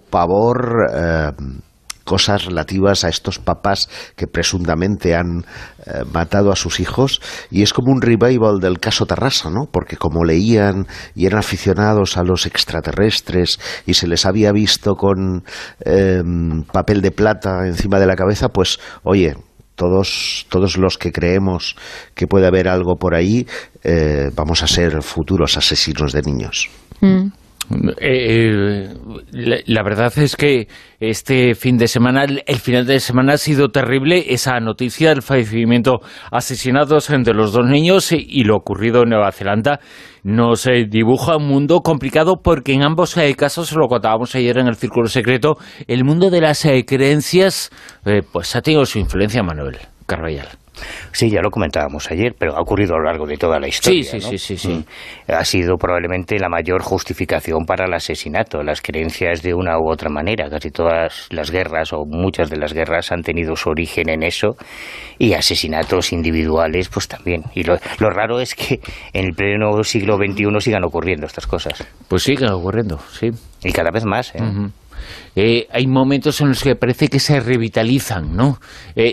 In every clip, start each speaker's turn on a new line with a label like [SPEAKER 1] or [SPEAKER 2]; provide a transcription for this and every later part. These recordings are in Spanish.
[SPEAKER 1] pavor cosas relativas a estos papás que presuntamente han matado a sus hijos, y es como un revival del caso Tarrasa, ¿no? Porque como leían y eran aficionados a los extraterrestres y se les había visto con papel de plata encima de la cabeza, pues oye, todos los que creemos que puede haber algo por ahí, vamos a ser futuros asesinos de niños.
[SPEAKER 2] La verdad es que este fin de semana, el final de semana, ha sido terrible. Esa noticia del fallecimiento, asesinados entre los dos niños y lo ocurrido en Nueva Zelanda, nos dibuja un mundo complicado, porque en ambos casos, lo contábamos ayer en el Círculo Secreto, el mundo de las creencias pues ha tenido su influencia, Manuel Carvallal.
[SPEAKER 3] Sí, ya lo comentábamos ayer, pero ha ocurrido a lo largo de toda la historia,
[SPEAKER 2] sí,
[SPEAKER 3] ¿no?
[SPEAKER 2] Sí.
[SPEAKER 3] Ha sido probablemente la mayor justificación para el asesinato. Las creencias, de una u otra manera, casi todas las guerras o muchas de las guerras han tenido su origen en eso, y asesinatos individuales pues también. Y lo raro es que en el pleno siglo XXI sigan ocurriendo estas cosas.
[SPEAKER 2] Pues siguen ocurriendo, sí.
[SPEAKER 3] Y cada vez más, ¿eh?
[SPEAKER 2] Uh-huh. Hay momentos en los que parece que se revitalizan, ¿no?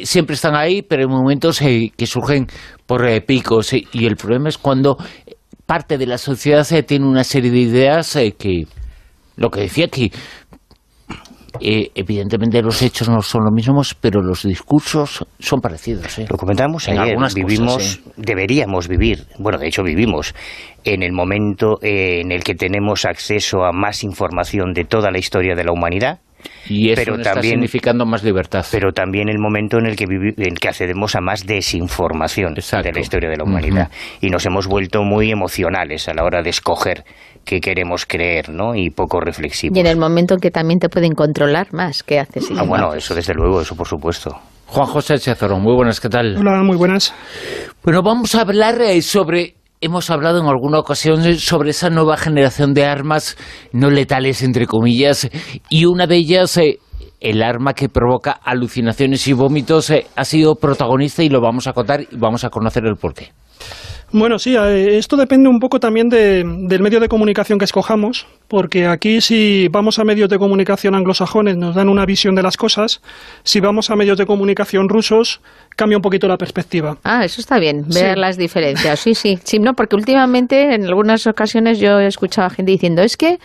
[SPEAKER 2] Siempre están ahí, pero hay momentos que surgen por picos, y el problema es cuando parte de la sociedad tiene una serie de ideas que, lo que decía aquí, evidentemente los hechos no son los mismos, pero los discursos son parecidos.
[SPEAKER 3] Lo comentábamos ayer, deberíamos vivir, bueno, de hecho vivimos, en el momento en el que tenemos acceso a más información de toda la historia de la humanidad.
[SPEAKER 2] Y eso está significando más libertad.
[SPEAKER 3] Pero también el momento en el que accedemos a más desinformación. Exacto. De la historia de la humanidad. Uh-huh. Y nos hemos vuelto muy emocionales a la hora de escoger qué queremos creer, ¿no? Y poco reflexivos.
[SPEAKER 4] Y en el momento en que también te pueden controlar más, ¿qué haces?
[SPEAKER 3] Bueno, eso desde luego, eso por supuesto.
[SPEAKER 2] Juan José Chazorón, muy buenas, ¿qué tal?
[SPEAKER 5] Hola, muy buenas.
[SPEAKER 2] Bueno, vamos a hablar sobre... Hemos hablado en alguna ocasión sobre esa nueva generación de armas no letales, entre comillas, y una de ellas, el arma que provoca alucinaciones y vómitos, ha sido protagonista, y lo vamos a contar y vamos a conocer el porqué.
[SPEAKER 5] Bueno, sí, esto depende un poco también del medio de comunicación que escojamos, porque aquí, si vamos a medios de comunicación anglosajones, nos dan una visión de las cosas. Si vamos a medios de comunicación rusos, cambia un poquito la perspectiva.
[SPEAKER 4] Ah, eso está bien, ver las diferencias. Sí, no, porque últimamente en algunas ocasiones yo he escuchado a gente diciendo, es que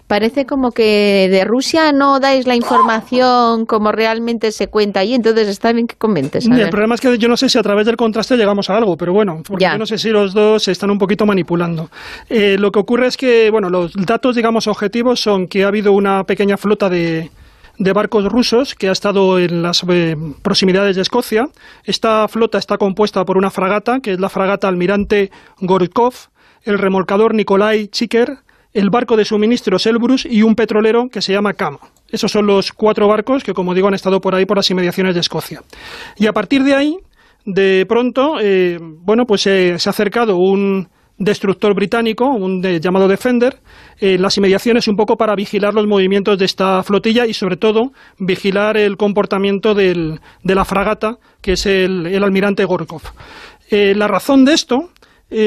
[SPEAKER 4] parece como que de Rusia no dais la información como realmente se cuenta, y entonces está bien que comentes.
[SPEAKER 5] El problema es que yo no sé si a través del contraste llegamos a algo, pero bueno, porque yo no sé si los dos se están un poquito manipulando. Lo que ocurre es que, bueno, los datos, digamos, objetivos son que ha habido una pequeña flota de barcos rusos que ha estado en las proximidades de Escocia. Esta flota está compuesta por una fragata, que es la fragata Almirante Gorkov, el remolcador Nikolai Chiker, el barco de suministros Elbrus y un petrolero que se llama Kama. Esos son los 4 barcos que, como digo, han estado por ahí, por las inmediaciones de Escocia. Y a partir de ahí, de pronto, se ha acercado un destructor británico, llamado Defender, las inmediaciones, un poco para vigilar los movimientos de esta flotilla y, sobre todo, vigilar el comportamiento de la fragata, que es el almirante Gorkov. La razón de esto,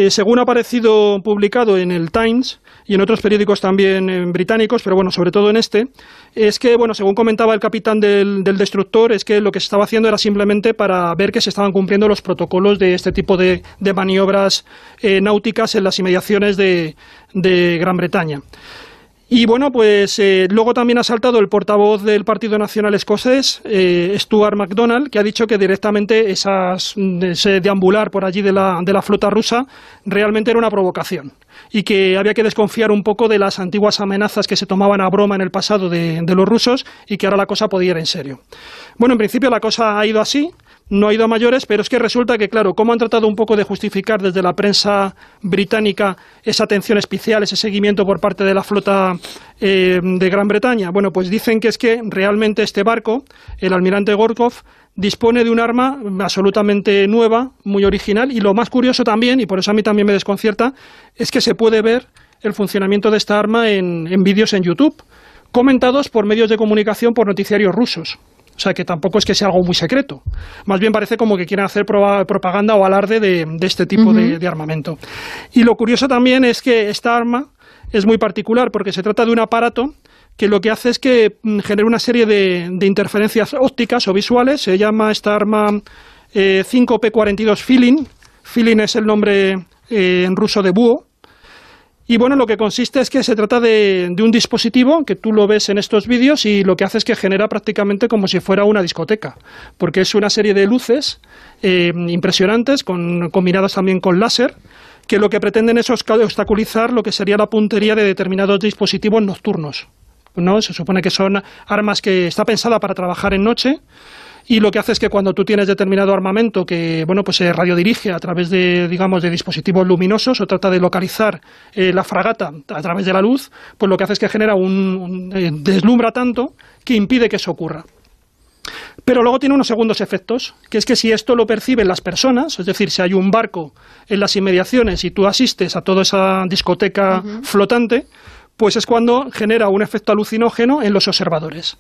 [SPEAKER 5] según ha aparecido publicado en el Times y en otros periódicos también británicos, pero bueno, sobre todo en este, es que, bueno, según comentaba el capitán del destructor, es que lo que se estaba haciendo era simplemente para ver que se estaban cumpliendo los protocolos de este tipo de maniobras náuticas en las inmediaciones de Gran Bretaña. Y bueno, pues luego también ha saltado el portavoz del Partido Nacional Escocés, Stuart MacDonald, que ha dicho que directamente ese deambular por allí de la flota rusa realmente era una provocación, y que había que desconfiar un poco de las antiguas amenazas que se tomaban a broma en el pasado de los rusos, y que ahora la cosa podía ir en serio. Bueno, en principio la cosa ha ido así, no ha ido a mayores, pero es que resulta que, claro, como han tratado un poco de justificar desde la prensa británica esa atención especial, ese seguimiento por parte de la flota de Gran Bretaña, bueno, pues dicen que es que realmente este barco, el almirante Gorkov, dispone de un arma absolutamente nueva, muy original, y lo más curioso también, y por eso a mí también me desconcierta, es que se puede ver el funcionamiento de esta arma en vídeos en YouTube, comentados por medios de comunicación, por noticiarios rusos. O sea, que tampoco es que sea algo muy secreto. Más bien parece como que quieren hacer propaganda o alarde de este tipo de armamento. Y lo curioso también es que esta arma es muy particular, porque se trata de un aparato que lo que hace es que genera una serie de interferencias ópticas o visuales. Se llama esta arma 5P42 Filin. Filin es el nombre en ruso de búho. Y bueno, lo que consiste es que se trata de un dispositivo que tú lo ves en estos vídeos y lo que hace es que genera prácticamente como si fuera una discoteca, porque es una serie de luces impresionantes, combinadas también con láser, que lo que pretenden es obstaculizar lo que sería la puntería de determinados dispositivos nocturnos, ¿no? Se supone que son armas que está pensada para trabajar en noche. Y lo que hace es que cuando tú tienes determinado armamento que, bueno, pues se radiodirige a través de, digamos, de dispositivos luminosos o trata de localizar la fragata a través de la luz, pues lo que hace es que genera deslumbra tanto que impide que eso ocurra. Pero luego tiene unos segundos efectos, que es que si esto lo perciben las personas, es decir, si hay un barco en las inmediaciones y tú asistes a toda esa discoteca flotante, pues es cuando genera un efecto alucinógeno en los observadores.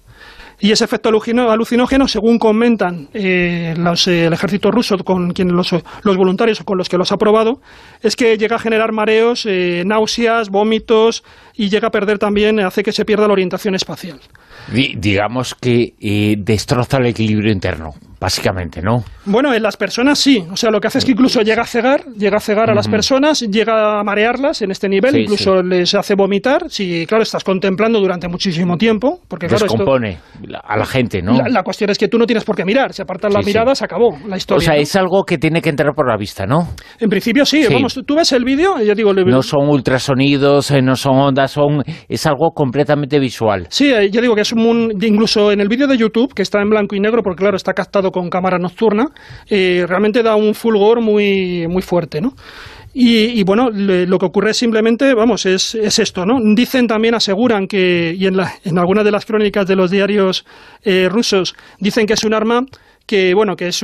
[SPEAKER 5] Y ese efecto alucinógeno, según comentan el ejército ruso, con quienes los voluntarios con los que los ha probado, es que llega a generar mareos, náuseas, vómitos y llega a perder también, hace que se pierda la orientación espacial.
[SPEAKER 2] Digamos que destroza el equilibrio interno, básicamente, ¿no?
[SPEAKER 5] Bueno, en las personas sí. O sea, lo que hace es que incluso llega a cegar a las personas, llega a marearlas en este nivel, incluso les hace vomitar. Si, claro, estás contemplando durante muchísimo tiempo, porque claro,
[SPEAKER 2] descompone a la gente, ¿no?
[SPEAKER 5] La cuestión es que tú no tienes por qué mirar. Si apartas la mirada, se acabó la historia.
[SPEAKER 2] O sea,
[SPEAKER 5] ¿no?
[SPEAKER 2] es algo que tiene que entrar por la vista, ¿no?
[SPEAKER 5] En principio sí. Vamos, tú ves el vídeo, ya digo...
[SPEAKER 2] No son ultrasonidos, no son ondas, es algo completamente visual.
[SPEAKER 5] Sí, ya digo que es incluso en el vídeo de YouTube, que está en blanco y negro, porque claro, está captado con cámara nocturna, realmente da un fulgor muy, muy fuerte, ¿no? Y bueno, lo que ocurre simplemente, vamos, es esto, ¿no? Dicen también, aseguran que, y en algunas de las crónicas de los diarios rusos, dicen que es un arma que, bueno, que es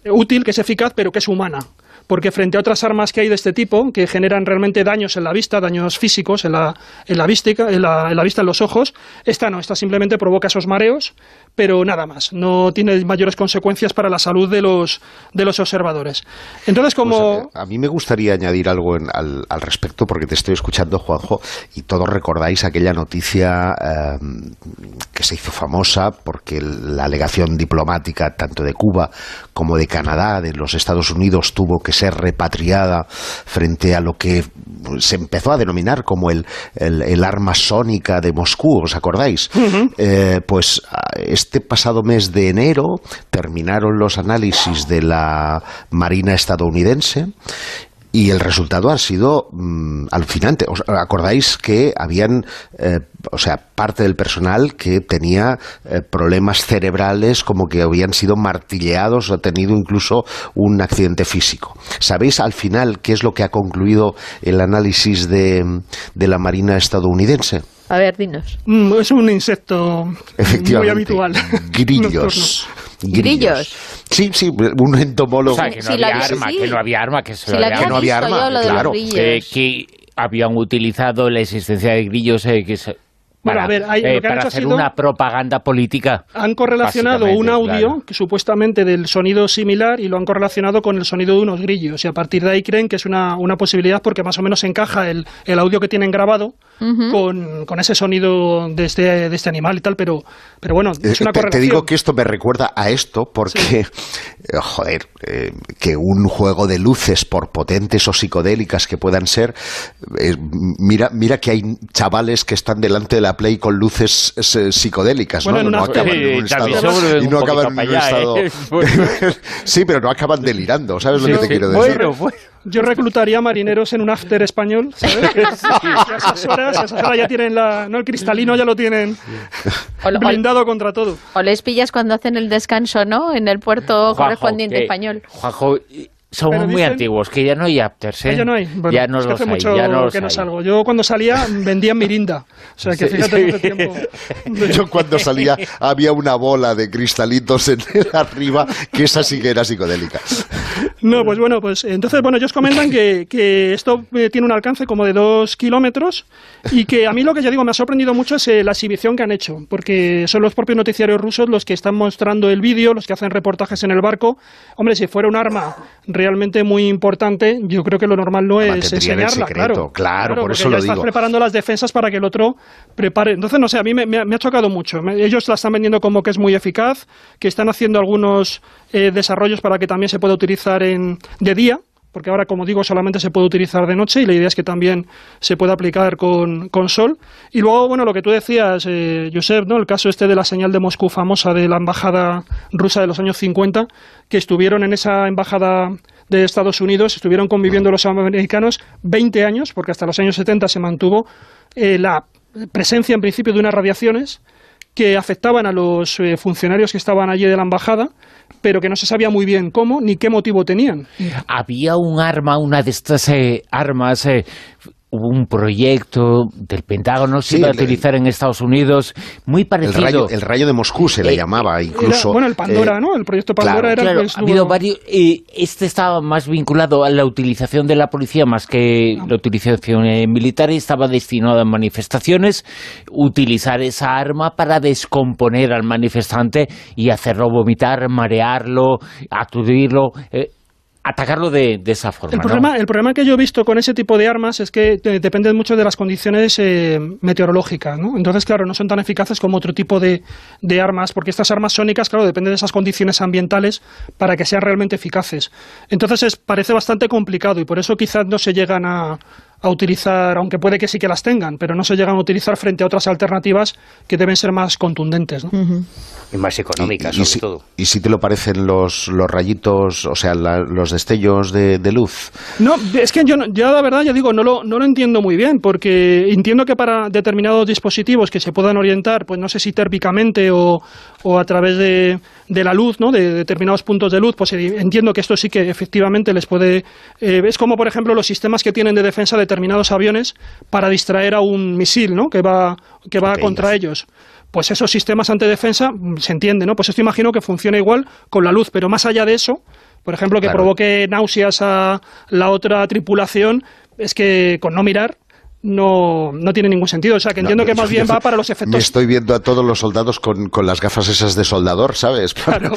[SPEAKER 5] útil, que es eficaz, pero que es humana. Porque frente a otras armas que hay de este tipo, que generan realmente daños en la vista, daños físicos en la vista, en los ojos, esta simplemente provoca esos mareos, pero nada más, no tiene mayores consecuencias para la salud de los observadores. Entonces, como...
[SPEAKER 1] Pues a mí me gustaría añadir algo al respecto, porque te estoy escuchando, Juanjo, y todos recordáis aquella noticia que se hizo famosa porque la alegación diplomática tanto de Cuba como de Canadá, de los Estados Unidos, tuvo que ser repatriada frente a lo que se empezó a denominar como el arma sónica de Moscú, ¿os acordáis? Pues este pasado mes de enero terminaron los análisis de la Marina estadounidense y el resultado ha sido alucinante. ¿Os acordáis que habían, parte del personal que tenía problemas cerebrales, como que habían sido martilleados o tenido incluso un accidente físico? ¿Sabéis al final qué es lo que ha concluido el análisis de la Marina estadounidense?
[SPEAKER 4] A ver, dinos.
[SPEAKER 5] Es un insecto muy habitual.
[SPEAKER 1] Grillos.
[SPEAKER 4] ¿Grillos?
[SPEAKER 1] Sí, un entomólogo.
[SPEAKER 2] O sea, que no había arma, que
[SPEAKER 1] no había arma, claro.
[SPEAKER 2] Que habían utilizado la existencia de grillos para hacer una propaganda política.
[SPEAKER 5] Han correlacionado un audio que supuestamente del sonido similar y lo han correlacionado con el sonido de unos grillos, y a partir de ahí creen que es una posibilidad porque más o menos encaja el audio que tienen grabado con ese sonido de este animal y tal, pero bueno, es una correlación.
[SPEAKER 1] Te digo que esto me recuerda a esto porque, que un juego de luces, por potentes o psicodélicas que puedan ser, mira que hay chavales que están delante de la Play con luces psicodélicas, ¿no?
[SPEAKER 5] Bueno,
[SPEAKER 1] no acaban en un estado, y no acaban en un estado... Sí, pero no acaban delirando, ¿sabes lo que te quiero decir?
[SPEAKER 5] Yo reclutaría marineros en un after español, ¿sabes? Que a esas horas ya tienen el cristalino, ya lo tienen blindado contra todo.
[SPEAKER 4] O les pillas cuando hacen el descanso, ¿no? En el puerto correspondiente español.
[SPEAKER 2] Juanjo, somos muy antiguos, que ya no hay afters, ¿eh?
[SPEAKER 5] Ya no hay. Bueno,
[SPEAKER 2] ya no los
[SPEAKER 5] hace
[SPEAKER 2] hay,
[SPEAKER 5] mucho
[SPEAKER 2] ya no
[SPEAKER 5] que no salgo. Yo cuando salía vendía en Mirinda. O sea, que fíjate hace tiempo.
[SPEAKER 1] Yo cuando salía había una bola de cristalitos arriba, que esa sí que era psicodélica.
[SPEAKER 5] No, pues bueno, entonces, ellos comentan que esto tiene un alcance como de 2 kilómetros y que a mí lo que ya digo me ha sorprendido mucho es la exhibición que han hecho, porque son los propios noticiarios rusos los que están mostrando el vídeo, los que hacen reportajes en el barco. Hombre, si fuera un arma realmente muy importante, yo creo que lo normal no es enseñarla,
[SPEAKER 1] claro, por eso lo digo.
[SPEAKER 5] Estás preparando las defensas para que el otro prepare. Entonces, no sé, a mí me ha chocado mucho. Ellos la están vendiendo como que es muy eficaz, que están haciendo algunos desarrollos para que también se pueda utilizar de día, porque ahora, como digo, solamente se puede utilizar de noche y la idea es que también se pueda aplicar con sol. Y luego, lo que tú decías, Josep, ¿no? El caso de la señal de Moscú famosa de la embajada rusa de los años 50, que estuvieron en esa embajada de Estados Unidos, estuvieron conviviendo los americanos 20 años, porque hasta los años 70 se mantuvo la presencia, en principio, de unas radiaciones que afectaban a los funcionarios que estaban allí de la embajada, pero que no se sabía muy bien cómo ni qué motivo tenían.
[SPEAKER 2] Había un arma, una de estas armas, hubo un proyecto del Pentágono, se iba a utilizar en Estados Unidos, muy parecido.
[SPEAKER 1] El rayo de Moscú se le llamaba, incluso.
[SPEAKER 5] El Pandora, ¿no? El proyecto Pandora era...
[SPEAKER 2] Claro, ha habido varios. Este estaba más vinculado a la utilización de la policía más que la utilización militar, y estaba destinado a manifestaciones, utilizar esa arma para descomponer al manifestante y hacerlo vomitar, marearlo, aturdirlo... atacarlo de esa forma.
[SPEAKER 5] El problema que yo he visto con ese tipo de armas es que dependen mucho de las condiciones meteorológicas, ¿no? Entonces, claro, no son tan eficaces como otro tipo de armas, porque estas armas sónicas, claro, dependen de esas condiciones ambientales para que sean realmente eficaces. Entonces, parece bastante complicado y por eso quizás no se llegan a utilizar, aunque puede que sí que las tengan, pero no se llegan a utilizar frente a otras alternativas que deben ser más contundentes, ¿no?
[SPEAKER 3] Y más económicas, sobre todo.
[SPEAKER 1] ¿Y si te lo parecen los rayitos, o sea, los destellos de luz?
[SPEAKER 5] No, es que yo la verdad, ya digo, no lo entiendo muy bien, porque entiendo que para determinados dispositivos que se puedan orientar, pues no sé si térmicamente o a través de la luz, ¿no? De determinados puntos de luz, pues entiendo que esto sí que efectivamente les puede... es como, por ejemplo, los sistemas que tienen de defensa determinados aviones para distraer a un misil, ¿no? que va contra ellos. Pues esos sistemas antidefensa, se entiende, ¿no? Pues esto imagino que funciona igual con la luz, pero más allá de eso, por ejemplo, que provoque náuseas a la otra tripulación, es que con no mirar no tiene ningún sentido. O sea, que entiendo que más bien va para los efectos...
[SPEAKER 1] Me estoy viendo a todos los soldados con las gafas esas de soldador, ¿sabes? Para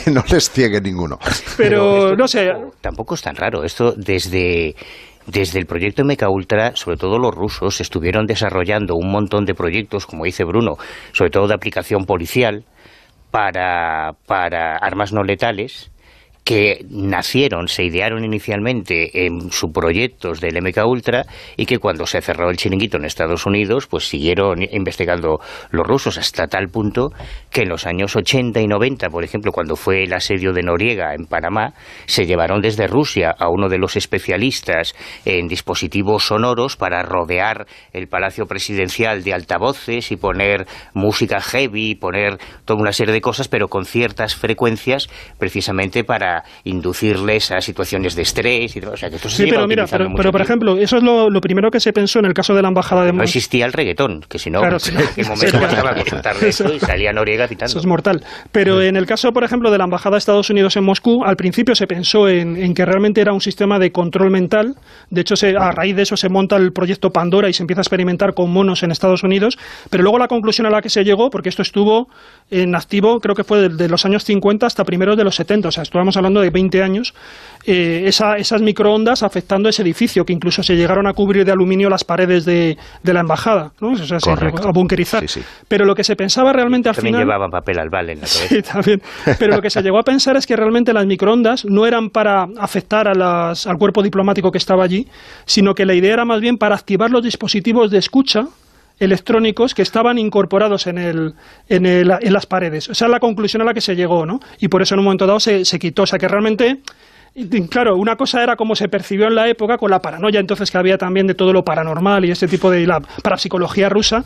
[SPEAKER 1] que no les ciegue ninguno.
[SPEAKER 5] Pero no sé...
[SPEAKER 3] Tampoco es tan raro. Esto desde el proyecto MKUltra, sobre todo los rusos, estuvieron desarrollando un montón de proyectos, como dice Bruno, sobre todo de aplicación policial, para armas no letales, que se idearon inicialmente en subproyectos del MKUltra y que cuando se cerró el chiringuito en Estados Unidos, pues siguieron investigando los rusos hasta tal punto que en los años 80 y 90, por ejemplo, cuando fue el asedio de Noriega en Panamá, se llevaron desde Rusia a uno de los especialistas en dispositivos sonoros para rodear el Palacio Presidencial de altavoces y poner música heavy, poner toda una serie de cosas, pero con ciertas frecuencias, precisamente para inducirles a situaciones de estrés y todo. O sea, que esto se
[SPEAKER 5] pero mira, pero por ejemplo, eso es lo primero que se pensó en el caso de la embajada de Moscú.
[SPEAKER 3] No existía el reggaetón, que si no,
[SPEAKER 5] claro,
[SPEAKER 3] en aquel momento bastaba consultarle eso y salía Noriega pitando.
[SPEAKER 5] Eso es mortal. Pero en el caso, por ejemplo, de la embajada de Estados Unidos en Moscú, al principio se pensó en que realmente era un sistema de control mental. De hecho, a raíz de eso se monta el proyecto Pandora y se empieza a experimentar con monos en Estados Unidos. Pero luego la conclusión a la que se llegó, porque esto estuvo en activo, creo que fue de los años 50 hasta primeros de los 70, o sea, estamos hablando de 20 años, esas microondas afectando ese edificio, que incluso se llegaron a cubrir de aluminio las paredes de la embajada, ¿no? O sea, a bunkerizar.
[SPEAKER 1] Sí.
[SPEAKER 5] Pero lo que se pensaba realmente al final...
[SPEAKER 3] También llevaban papel albal en la cabeza.
[SPEAKER 5] Sí, también. Pero lo que se llegó a pensar es que realmente las microondas no eran para afectar al cuerpo diplomático que estaba allí, sino que la idea era más bien para activar los dispositivos de escucha electrónicos que estaban incorporados en las paredes. Esa es la conclusión a la que se llegó, ¿no? Y por eso en un momento dado se quitó. O sea que realmente, claro, una cosa era como se percibió en la época con la paranoia entonces que había también de todo lo paranormal y este tipo de la parapsicología rusa.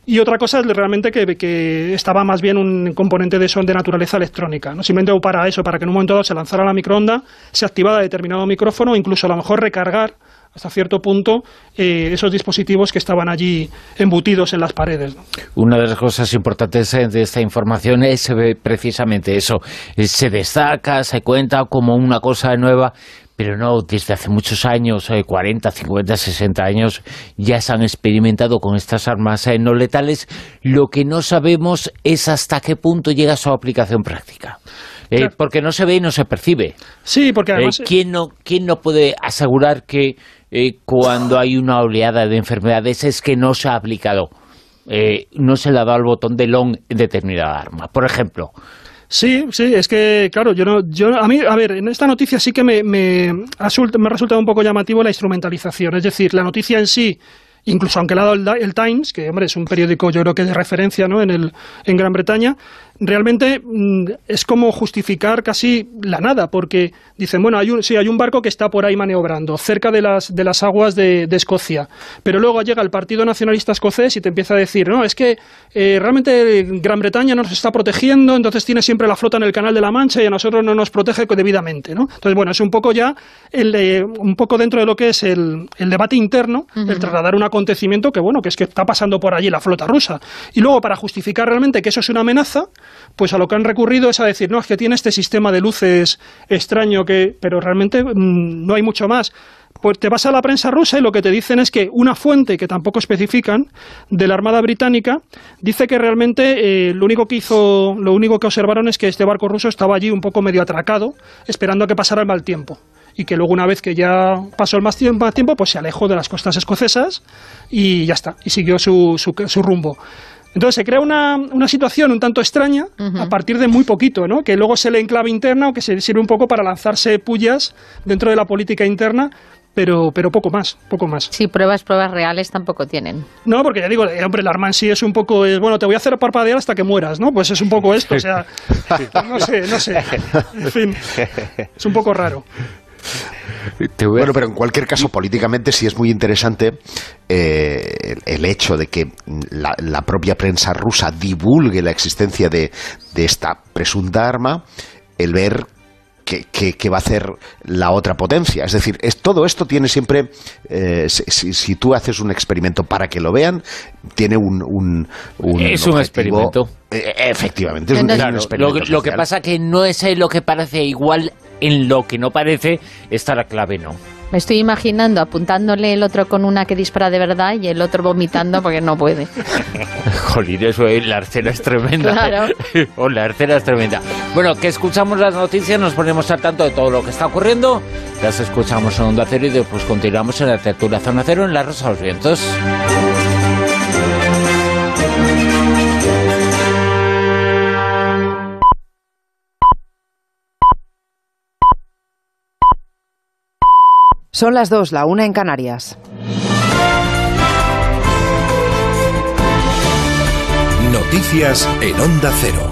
[SPEAKER 5] Y otra cosa es realmente que estaba más bien un componente de eso de naturaleza electrónica, ¿no? Simplemente para eso, para que en un momento dado se lanzara la microonda, se activara determinado micrófono, incluso a lo mejor recargar hasta cierto punto esos dispositivos que estaban allí embutidos en las paredes, ¿no?
[SPEAKER 2] Una de las cosas importantes de esta información es precisamente eso. Se destaca, se cuenta como una cosa nueva, pero no, desde hace muchos años, 40, 50, 60 años, ya se han experimentado con estas armas no letales. Lo que no sabemos es hasta qué punto llega su aplicación práctica. Claro. Porque no se ve y no se percibe.
[SPEAKER 5] Sí, porque además...
[SPEAKER 2] ¿Quién no puede asegurar que cuando hay una oleada de enfermedades es que no se ha aplicado, no se le ha dado el botón de long en determinada arma, por ejemplo?
[SPEAKER 5] Sí, es que, claro, a ver, en esta noticia sí que me ha resultado un poco llamativo la instrumentalización. Es decir, la noticia en sí, incluso aunque la ha dado el Times, que, hombre, es un periódico yo creo que de referencia, ¿no?, en Gran Bretaña, realmente es como justificar casi la nada, porque dicen, bueno, hay un barco que está por ahí maniobrando, cerca de las aguas de Escocia, pero luego llega el Partido Nacionalista Escocés y te empieza a decir, no, es que realmente Gran Bretaña nos está protegiendo, entonces tiene siempre la flota en el Canal de la Mancha y a nosotros no nos protege debidamente, ¿no? Entonces, bueno, es un poco ya un poco dentro de lo que es el debate interno, el trasladar un acontecimiento que, bueno, que es que está pasando por allí la flota rusa. Y luego, para justificar realmente que eso es una amenaza, pues a lo que han recurrido es a decir, no, es que tiene este sistema de luces extraño, pero realmente no hay mucho más. Pues te vas a la prensa rusa y lo que te dicen es que una fuente, que tampoco especifican, de la Armada Británica, dice que realmente lo único que observaron es que este barco ruso estaba allí un poco medio atracado, esperando a que pasara el mal tiempo. Y que luego, una vez que ya pasó el mal tiempo, pues se alejó de las costas escocesas y ya está, y siguió su rumbo. Entonces se crea una situación un tanto extraña a partir de muy poquito, ¿no?, que luego se lee en clave interna o que se sirve un poco para lanzarse pullas dentro de la política interna, pero poco más.
[SPEAKER 4] Sí, pruebas reales tampoco tienen.
[SPEAKER 5] No, porque ya digo, hombre, el arma en sí es un poco, bueno, te voy a hacer parpadear hasta que mueras, ¿no? Pues es un poco esto, o sea, no sé, en fin, es un poco raro.
[SPEAKER 1] Bueno, pero en cualquier caso, políticamente sí es muy interesante el hecho de que la propia prensa rusa divulgue la existencia de esta presunta arma, el ver que va a hacer la otra potencia. Es decir, todo esto tiene siempre, si tú haces un experimento para que lo vean, tiene un
[SPEAKER 2] es un experimento.
[SPEAKER 1] Efectivamente, es un experimento.
[SPEAKER 2] Lo que pasa que no es lo que parece, igual en lo que no parece está la clave, ¿no?
[SPEAKER 4] Me estoy imaginando apuntándole el otro con una que dispara de verdad y el otro vomitando porque no puede.
[SPEAKER 2] Jolín, eso es, la escena es tremenda.
[SPEAKER 4] Claro.
[SPEAKER 2] La escena es tremenda. Bueno, que escuchamos las noticias, nos ponemos al tanto de todo lo que está ocurriendo. Las escuchamos en Onda Cero y después continuamos en la tertulia Zona Cero en La Rosa de los Vientos.
[SPEAKER 6] Son las 2, la 1 en Canarias.
[SPEAKER 7] Noticias en Onda Cero.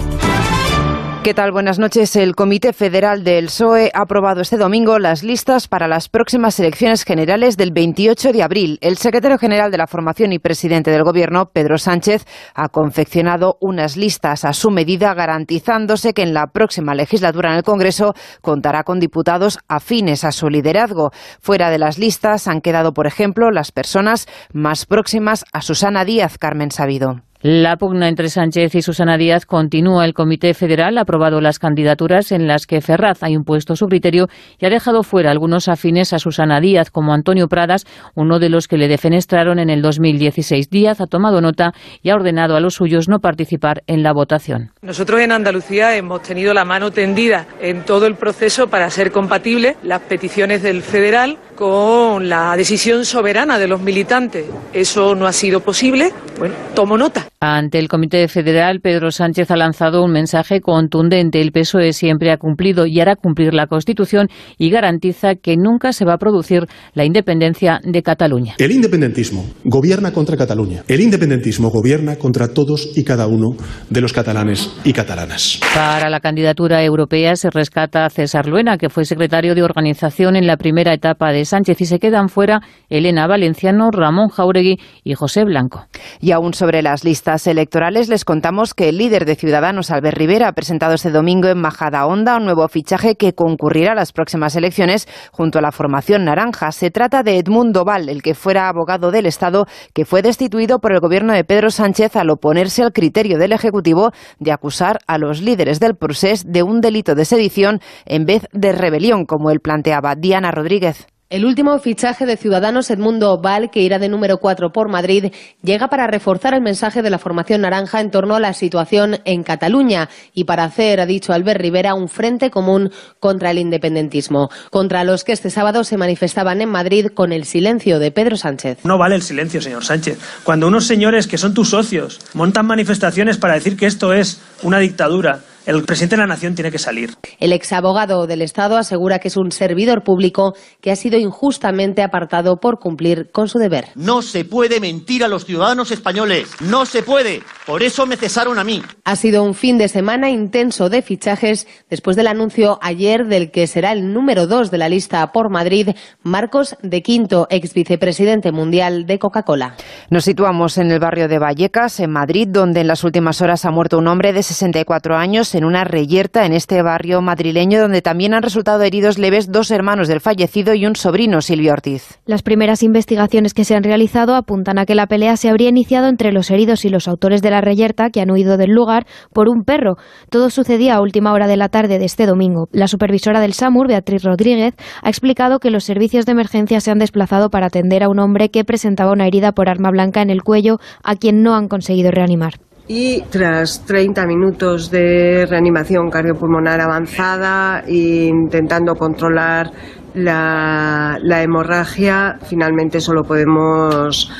[SPEAKER 6] ¿Qué tal? Buenas noches. El Comité Federal del PSOE ha aprobado este domingo las listas para las próximas elecciones generales del 28 de abril. El secretario general de la formación y presidente del Gobierno, Pedro Sánchez, ha confeccionado unas listas a su medida, garantizándose que en la próxima legislatura en el Congreso contará con diputados afines a su liderazgo. Fuera de las listas han quedado, por ejemplo, las personas más próximas a Susana Díaz, Carmen Sabido.
[SPEAKER 8] La pugna entre Sánchez y Susana Díaz continúa. El Comité Federal ha aprobado las candidaturas en las que Ferraz ha impuesto su criterio y ha dejado fuera algunos afines a Susana Díaz, como Antonio Pradas, uno de los que le defenestraron en el 2016. Díaz ha tomado nota y ha ordenado a los suyos no participar en la votación.
[SPEAKER 9] Nosotros en Andalucía hemos tenido la mano tendida en todo el proceso para hacer compatibles las peticiones del federal con la decisión soberana de los militantes. Eso no ha sido posible. Bueno, tomo nota.
[SPEAKER 8] Ante el Comité Federal, Pedro Sánchez ha lanzado un mensaje contundente. El PSOE siempre ha cumplido y hará cumplir la Constitución y garantiza que nunca se va a producir la independencia de Cataluña.
[SPEAKER 10] El independentismo gobierna contra Cataluña. El independentismo gobierna contra todos y cada uno de los catalanes y catalanas.
[SPEAKER 8] Para la candidatura europea se rescata a César Luena, que fue secretario de organización en la primera etapa de Sánchez, y se quedan fuera Elena Valenciano, Ramón Jáuregui y José Blanco.
[SPEAKER 6] Y aún sobre las listas listas electorales, les contamos que el líder de Ciudadanos, Albert Rivera, ha presentado este domingo en Majadahonda un nuevo fichaje que concurrirá a las próximas elecciones junto a la formación naranja. Se trata de Edmundo Val, el que fuera abogado del Estado, que fue destituido por el gobierno de Pedro Sánchez al oponerse al criterio del Ejecutivo de acusar a los líderes del procés de un delito de sedición en vez de rebelión, como él planteaba. Diana Rodríguez.
[SPEAKER 11] El último fichaje de Ciudadanos, Edmundo Val, que irá de número 4 por Madrid, llega para reforzar el mensaje de la formación naranja en torno a la situación en Cataluña y para hacer, ha dicho Albert Rivera, un frente común contra el independentismo, contra los que este sábado se manifestaban en Madrid con el silencio de Pedro Sánchez.
[SPEAKER 12] No vale el silencio, señor Sánchez. Cuando unos señores que son tus socios montan manifestaciones para decir que esto es una dictadura, el presidente de la Nación tiene que salir.
[SPEAKER 11] El exabogado del Estado asegura que es un servidor público que ha sido injustamente apartado por cumplir con su deber.
[SPEAKER 13] No se puede mentir a los ciudadanos españoles. No se puede. Por eso me cesaron a mí.
[SPEAKER 11] Ha sido un fin de semana intenso de fichajes después del anuncio ayer del que será el número 2 de la lista por Madrid, Marcos de Quinto, ex vicepresidente mundial de Coca-Cola.
[SPEAKER 6] Nos situamos en el barrio de Vallecas, en Madrid, donde en las últimas horas ha muerto un hombre de 64 años en una reyerta en este barrio madrileño, donde también han resultado heridos leves 2 hermanos del fallecido y un sobrino, Silvia Ortiz.
[SPEAKER 14] Las primeras investigaciones que se han realizado apuntan a que la pelea se habría iniciado entre los heridos y los autores de la reyerta, que han huido del lugar, por un perro. Todo sucedía a última hora de la tarde de este domingo. La supervisora del SAMUR, Beatriz Rodríguez, ha explicado que los servicios de emergencia se han desplazado para atender a un hombre que presentaba una herida por arma blanca en el cuello, a quien no han conseguido reanimar.
[SPEAKER 15] Y tras 30 minutos de reanimación cardiopulmonar avanzada e intentando controlar la hemorragia, finalmente solo podemos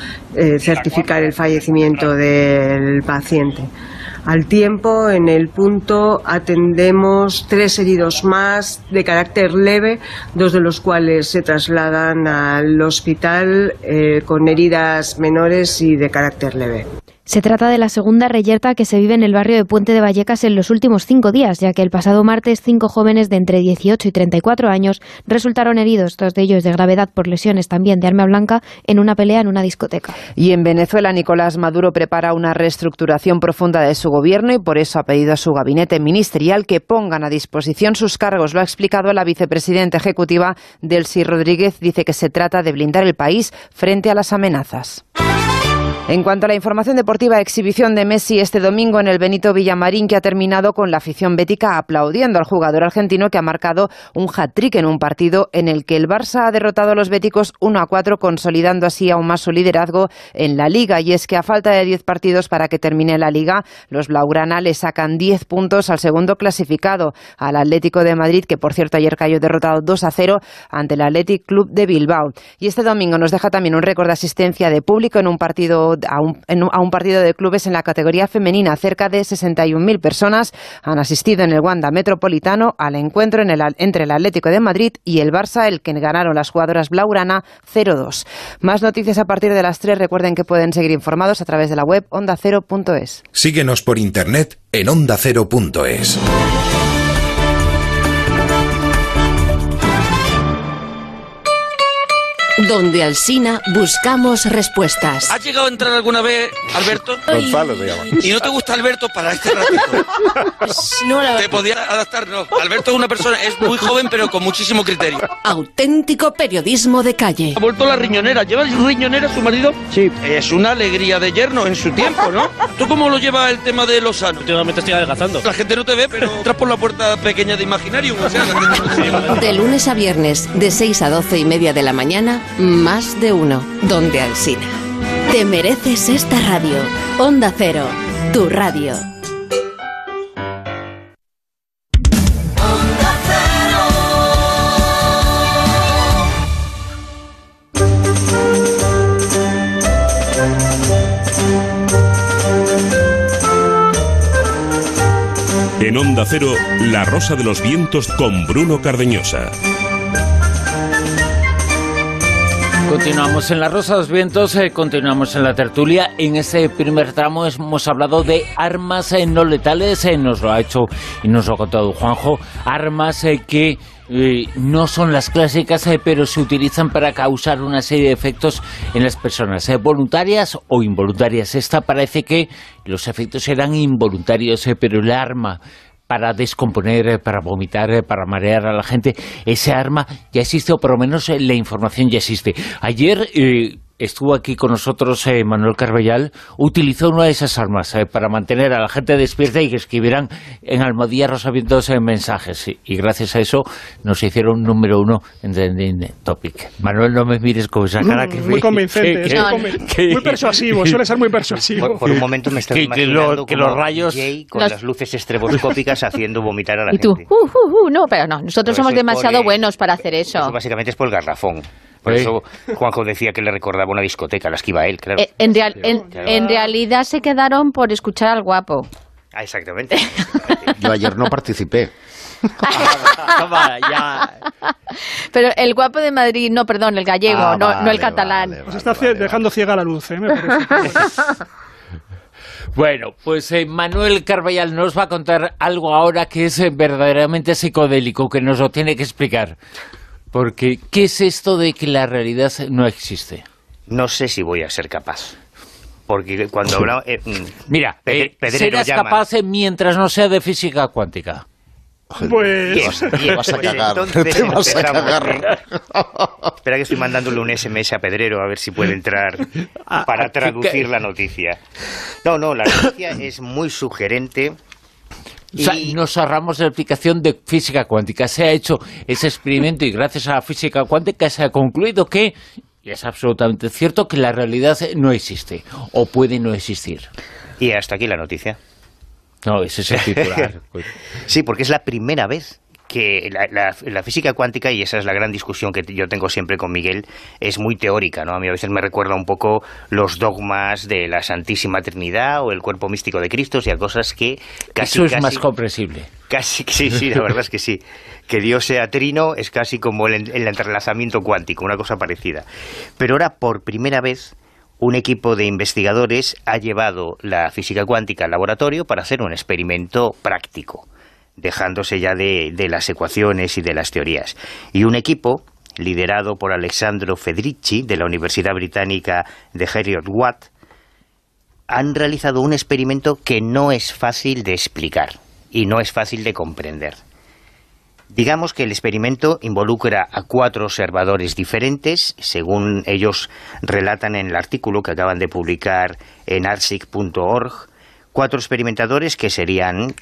[SPEAKER 15] certificar el fallecimiento del paciente. Al tiempo, en el punto, atendemos 3 heridos más de carácter leve, 2 de los cuales se trasladan al hospital con heridas menores y de carácter leve.
[SPEAKER 14] Se trata de la segunda reyerta que se vive en el barrio de Puente de Vallecas en los últimos 5 días, ya que el pasado martes 5 jóvenes de entre 18 y 34 años resultaron heridos, 2 de ellos de gravedad por lesiones también de arma blanca, en una pelea en una discoteca.
[SPEAKER 6] Y en Venezuela, Nicolás Maduro prepara una reestructuración profunda de su gobierno y por eso ha pedido a su gabinete ministerial que pongan a disposición sus cargos. Lo ha explicado la vicepresidenta ejecutiva, Delcy Rodríguez. Dice que se trata de blindar el país frente a las amenazas. En cuanto a la información deportiva, exhibición de Messi este domingo en el Benito Villamarín, que ha terminado con la afición bética aplaudiendo al jugador argentino que ha marcado un hat-trick en un partido en el que el Barça ha derrotado a los béticos 1-4, consolidando así aún más su liderazgo en la Liga. Y es que a falta de 10 partidos para que termine la Liga, los blaugrana le sacan 10 puntos al segundo clasificado, al Atlético de Madrid, que por cierto ayer cayó derrotado 2-0 ante el Athletic Club de Bilbao. Y este domingo nos deja también un récord de asistencia de público en un partido a un partido de clubes en la categoría femenina. Cerca de 61.000 personas han asistido en el Wanda Metropolitano al encuentro entre el Atlético de Madrid y el Barça, el que ganaron las jugadoras blaugrana 0-2. Más noticias a partir de las 3. Recuerden que pueden seguir informados a través de la web ondacero.es.
[SPEAKER 7] Síguenos por internet en ondacero.es.
[SPEAKER 16] Donde Alsina buscamos respuestas.
[SPEAKER 17] ¿Has llegado a entrar alguna vez, Alberto?
[SPEAKER 18] Gonzalo se llama.
[SPEAKER 17] ¿Y no te gusta Alberto para este ratito?
[SPEAKER 16] No, la verdad.
[SPEAKER 17] ¿Te podías adaptar? No. Alberto es una persona, es muy joven pero con muchísimo criterio.
[SPEAKER 16] Auténtico periodismo de calle.
[SPEAKER 17] Ha vuelto la riñonera. ¿Lleva riñonera su marido? Sí. Es una alegría de yerno en su tiempo, ¿no? ¿Tú cómo lo llevas el tema de Lozano?
[SPEAKER 18] Últimamente estoy adelgazando.
[SPEAKER 17] La gente no te ve, pero entras por la puerta pequeña de Imaginarium. O sea, la gente no te ve.
[SPEAKER 16] De lunes a viernes, de 6 a 12:30 de la mañana, Más de Uno, Donde Alsina. Te mereces esta radio. Onda Cero, tu radio.
[SPEAKER 19] En Onda Cero, La Rosa de los Vientos con Bruno Cardeñosa.
[SPEAKER 2] Continuamos en La Rosa de los Vientos, continuamos en la tertulia. En este primer tramo hemos hablado de armas no letales, nos lo ha hecho y nos lo ha contado Juanjo, armas que no son las clásicas, pero se utilizan para causar una serie de efectos en las personas, voluntarias o involuntarias. Esta parece que los efectos eran involuntarios, pero el arma para descomponer, para vomitar, para marear a la gente, ese arma ya existe, o por lo menos la información ya existe. Ayer estuvo aquí con nosotros Manuel Carballal, utilizó una de esas armas para mantener a la gente despierta y que escribieran en Almohadilla Rosavientos mensajes. Y gracias a eso nos hicieron número 1 en Trending Topic. Manuel, no me mires con esa cara que...
[SPEAKER 5] Muy convincente, muy persuasivo, suele ser muy persuasivo.
[SPEAKER 3] Por un momento me estás imaginando
[SPEAKER 2] que los rayos...
[SPEAKER 3] Jay con las luces estroboscópicas haciendo vomitar a la
[SPEAKER 4] gente. Y tú, no, pero no, nosotros somos demasiado buenos para hacer eso.
[SPEAKER 3] Eso básicamente es por el garrafón. Por eso Juanjo decía que le recordaba una discoteca a las que iba él, claro.
[SPEAKER 4] En realidad se quedaron por escuchar al guapo.
[SPEAKER 3] Ah, exactamente.
[SPEAKER 1] Yo ayer no participé.
[SPEAKER 4] Pero el guapo de Madrid, no, perdón, el gallego, no el catalán.
[SPEAKER 5] Nos está dejando ciega la luz, me parece.
[SPEAKER 2] Bueno, pues Manuel Carballal nos va a contar algo ahora que es verdaderamente psicodélico, que nos lo tiene que explicar. Porque, ¿qué es esto de que la realidad no existe?
[SPEAKER 3] No sé si voy a ser capaz. Porque cuando hablamos...
[SPEAKER 2] Mira, serás capaz mientras no sea de física cuántica.
[SPEAKER 5] Pues...
[SPEAKER 1] Te vas a cagar.
[SPEAKER 3] Espera que estoy mandándole un SMS a Pedrero a ver si puede entrar para traducir la noticia. No, la noticia es muy sugerente...
[SPEAKER 2] O sea, nos ahorramos de la aplicación de física cuántica. Se ha hecho ese experimento y gracias a la física cuántica se ha concluido que, y es absolutamente cierto, que la realidad no existe o puede no existir.
[SPEAKER 3] Y hasta aquí la noticia.
[SPEAKER 2] No, ese es el titular.
[SPEAKER 3] Sí, porque es la primera vez que la física cuántica, y esa es la gran discusión que yo tengo siempre con Miguel, es muy teórica, ¿no? A mí a veces me recuerda un poco los dogmas de la Santísima Trinidad o el cuerpo místico de Cristo, o sea, cosas que
[SPEAKER 2] casi... Eso es más comprensible.
[SPEAKER 3] Sí, la verdad es que sí. Que Dios sea trino es casi como el entrelazamiento cuántico, una cosa parecida. Pero ahora, por primera vez, un equipo de investigadores ha llevado la física cuántica al laboratorio para hacer un experimento práctico, dejándose ya de las ecuaciones y de las teorías. Y un equipo liderado por Alessandro Federici, de la Universidad Británica de Heriot-Watt, han realizado un experimento que no es fácil de explicar y no es fácil de comprender. Digamos que el experimento involucra a 4 observadores diferentes, según ellos relatan en el artículo que acaban de publicar en arsic.org, 4 experimentadores que serían,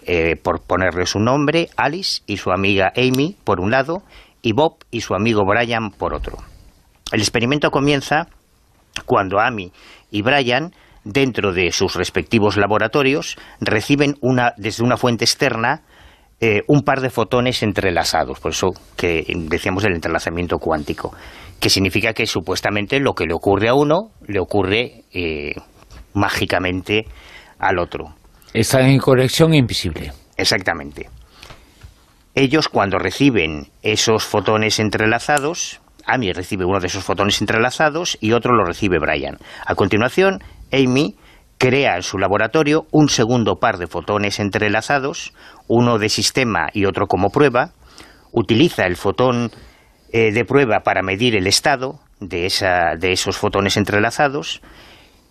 [SPEAKER 3] por ponerles un nombre, Alice y su amiga Amy, por un lado, y Bob y su amigo Brian, por otro. El experimento comienza cuando Amy y Brian, dentro de sus respectivos laboratorios, reciben desde una fuente externa un par de fotones entrelazados, por eso que decíamos el entrelazamiento cuántico, que significa que supuestamente lo que le ocurre a uno le ocurre mágicamente al otro.
[SPEAKER 2] Están en conexión invisible.
[SPEAKER 3] Exactamente. Ellos, cuando reciben esos fotones entrelazados, Amy recibe uno de esos fotones entrelazados y otro lo recibe Brian. A continuación, Amy crea en su laboratorio un segundo par de fotones entrelazados, uno de sistema y otro como prueba, utiliza el fotón de prueba para medir el estado de esos fotones entrelazados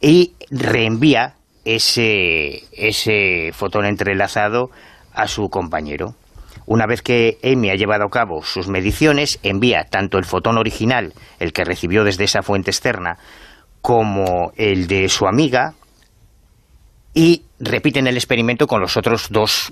[SPEAKER 3] y reenvía ese fotón entrelazado a su compañero. Una vez que Amy ha llevado a cabo sus mediciones, envía tanto el fotón original, el que recibió desde esa fuente externa, como el de su amiga, y repiten el experimento con los otros 2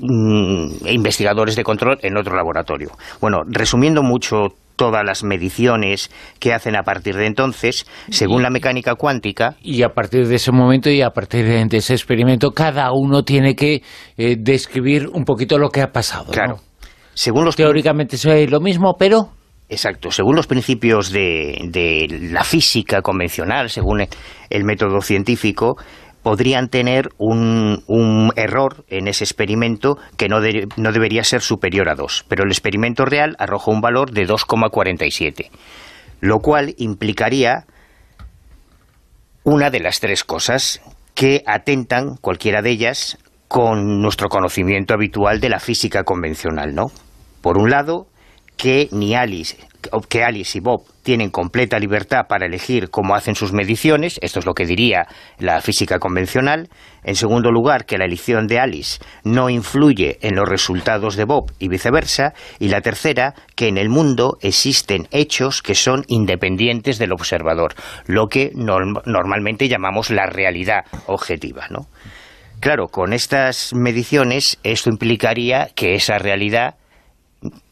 [SPEAKER 3] investigadores de control en otro laboratorio. Bueno, resumiendo mucho todas las mediciones que hacen a partir de entonces, según la mecánica cuántica...
[SPEAKER 2] Y a partir de ese momento y a partir de ese experimento, cada uno tiene que describir un poquito lo que ha pasado,
[SPEAKER 3] claro,
[SPEAKER 2] ¿no?
[SPEAKER 3] Según los
[SPEAKER 2] teóricamente es lo mismo, pero...
[SPEAKER 3] Exacto, según los principios de la física convencional, según el método científico, podrían tener un error en ese experimento que no debería ser superior a 2, pero el experimento real arrojó un valor de 2,47, lo cual implicaría una de las 3 cosas que atentan, cualquiera de ellas, con nuestro conocimiento habitual de la física convencional, ¿no? Por un lado, que Alice y Bob tienen completa libertad para elegir cómo hacen sus mediciones, esto es lo que diría la física convencional. En segundo lugar, que la elección de Alice no influye en los resultados de Bob y viceversa. Y la tercera, que en el mundo existen hechos que son independientes del observador, lo que normalmente llamamos la realidad objetiva, ¿no? Claro, con estas mediciones esto implicaría que esa realidad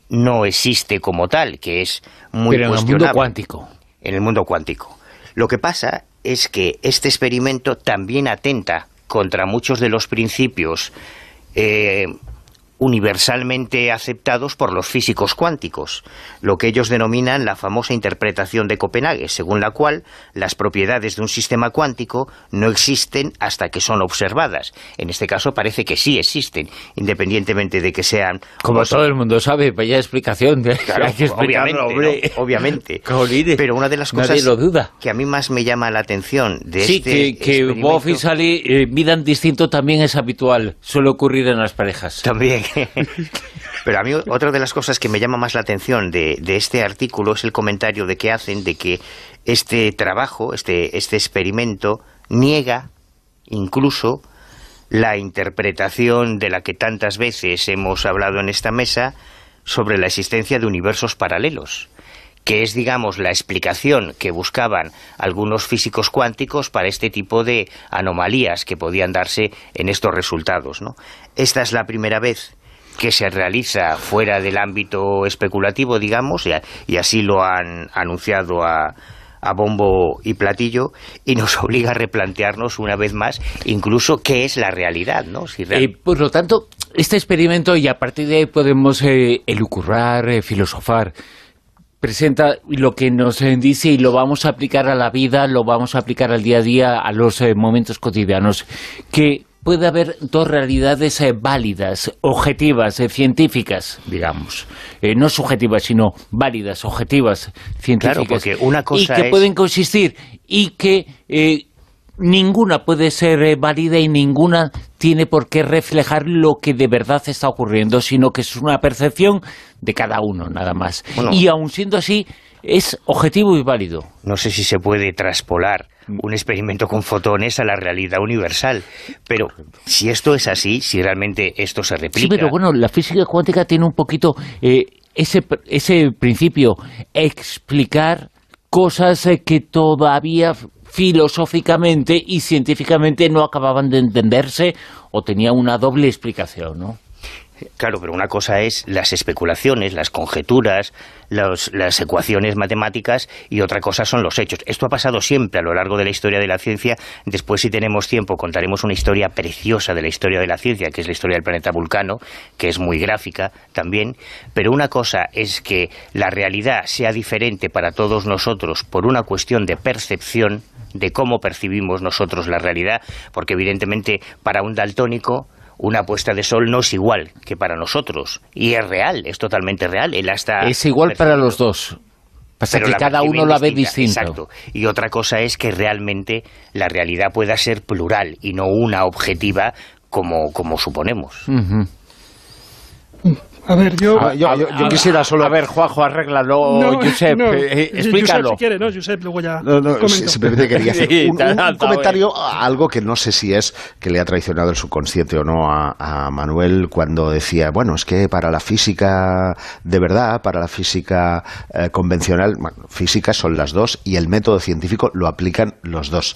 [SPEAKER 3] no existe como tal, que es muy cuestionable.
[SPEAKER 2] Pero en el mundo cuántico.
[SPEAKER 3] En el mundo cuántico. Lo que pasa es que este experimento también atenta contra muchos de los principios universalmente aceptados por los físicos cuánticos, lo que ellos denominan la famosa interpretación de Copenhague, según la cual las propiedades de un sistema cuántico no existen hasta que son observadas. En este caso parece que sí existen, independientemente de que sean...
[SPEAKER 2] Como todo el mundo sabe, vaya explicación.
[SPEAKER 3] Claro,
[SPEAKER 2] hay que explicarlo,
[SPEAKER 3] obviamente, ¿no? Obviamente. Pero una de las cosas que a mí más me llama la atención de
[SPEAKER 2] que Bob y Sally midan distinto también es habitual, suele ocurrir en las parejas.
[SPEAKER 3] También. Pero a mí otra de las cosas que me llama más la atención de este artículo es el comentario de que hacen de que este trabajo, este experimento, niega incluso la interpretación de la que tantas veces hemos hablado en esta mesa sobre la existencia de universos paralelos, que es, digamos, la explicación que buscaban algunos físicos cuánticos para este tipo de anomalías que podían darse en estos resultados, ¿no? Esta es la primera vez que se realiza fuera del ámbito especulativo, digamos, y así lo han anunciado a bombo y platillo, y nos obliga a replantearnos una vez más incluso qué es la realidad, ¿no?
[SPEAKER 2] Por lo tanto, este experimento, y a partir de ahí podemos elucubrar, filosofar, presenta lo que nos dice y lo vamos a aplicar a la vida, lo vamos a aplicar al día a día, a los momentos cotidianos, que puede haber dos realidades válidas, objetivas, científicas, digamos. No subjetivas, sino válidas, objetivas, científicas.
[SPEAKER 3] Claro, porque una cosa
[SPEAKER 2] y que pueden coexistir y que ninguna puede ser válida y ninguna tiene por qué reflejar lo que de verdad está ocurriendo, sino que es una percepción de cada uno, nada más. Bueno, y aun siendo así, es objetivo y válido.
[SPEAKER 3] No sé si se puede traspolar un experimento con fotones a la realidad universal, pero si esto es así, si realmente esto se replica...
[SPEAKER 2] Sí, pero bueno, la física cuántica tiene un poquito ese principio, explicar cosas que todavía filosóficamente y científicamente no acababan de entenderse o tenía una doble explicación, ¿no?
[SPEAKER 3] Claro, pero una cosa es las especulaciones, las conjeturas, las ecuaciones matemáticas, y otra cosa son los hechos. Esto ha pasado siempre a lo largo de la historia de la ciencia. Después, si tenemos tiempo, contaremos una historia preciosa de la historia de la ciencia, que es la historia del planeta Vulcano, que es muy gráfica también. Pero una cosa es que la realidad sea diferente para todos nosotros por una cuestión de percepción, de cómo percibimos nosotros la realidad, porque evidentemente para un daltónico una puesta de sol no es igual que para nosotros, y es real, es totalmente real.
[SPEAKER 2] Es igual para los dos, pasa que cada uno la ve distinto.
[SPEAKER 3] Exacto. Y otra cosa es que realmente la realidad pueda ser plural y no una objetiva como suponemos.
[SPEAKER 2] Uh-huh.
[SPEAKER 5] A ver, yo
[SPEAKER 2] quisiera solo... A ver, Juanjo, arréglalo, Josep, explícalo.
[SPEAKER 5] Josep, si quiere, ¿no? Josep, luego ya
[SPEAKER 1] simplemente quería hacer un comentario, algo que no sé si es que le ha traicionado el subconsciente o no a Manuel, cuando decía, bueno, es que para la física de verdad, para la física convencional, física son las dos, y el método científico lo aplican los dos.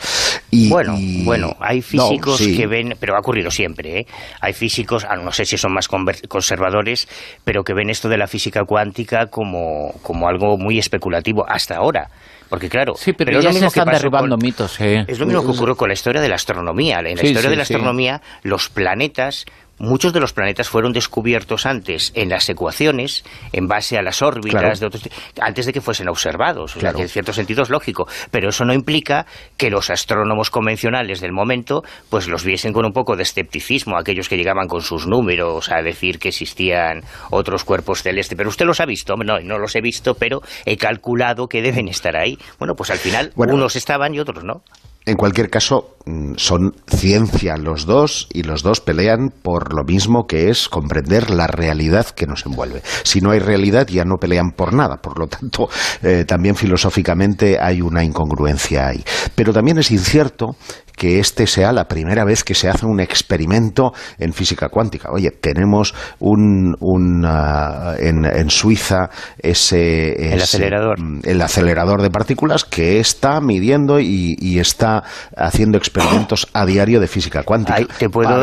[SPEAKER 3] Bueno, hay físicos que ven, pero ha ocurrido siempre, ¿eh? Hay físicos, no sé si son más conservadores, pero que ven esto de la física cuántica como algo muy especulativo hasta ahora. Porque claro,
[SPEAKER 2] sí, pero ya se están derribando mitos.
[SPEAKER 3] Es lo mismo que ocurrió con la historia de la astronomía. En la historia de la astronomía, los planetas... Muchos de los planetas fueron descubiertos antes en las ecuaciones, en base a las órbitas de otros, antes de que fuesen observados. O sea, que en cierto sentido es lógico. Pero eso no implica que los astrónomos convencionales del momento pues los viesen con un poco de escepticismo, aquellos que llegaban con sus números a decir que existían otros cuerpos celestes. Pero usted los ha visto. No los he visto, pero he calculado que deben estar ahí. Bueno, pues al final unos estaban y otros no.
[SPEAKER 1] En cualquier caso, son ciencia los dos, y los dos pelean por lo mismo, que es comprender la realidad que nos envuelve. Si no hay realidad, ya no pelean por nada. Por lo tanto, también filosóficamente hay una incongruencia ahí. Pero también es incierto que este sea la primera vez que se hace un experimento en física cuántica. Oye, tenemos en Suiza el acelerador de partículas que está midiendo y está haciendo experimentos a diario de física cuántica.
[SPEAKER 3] Te puedo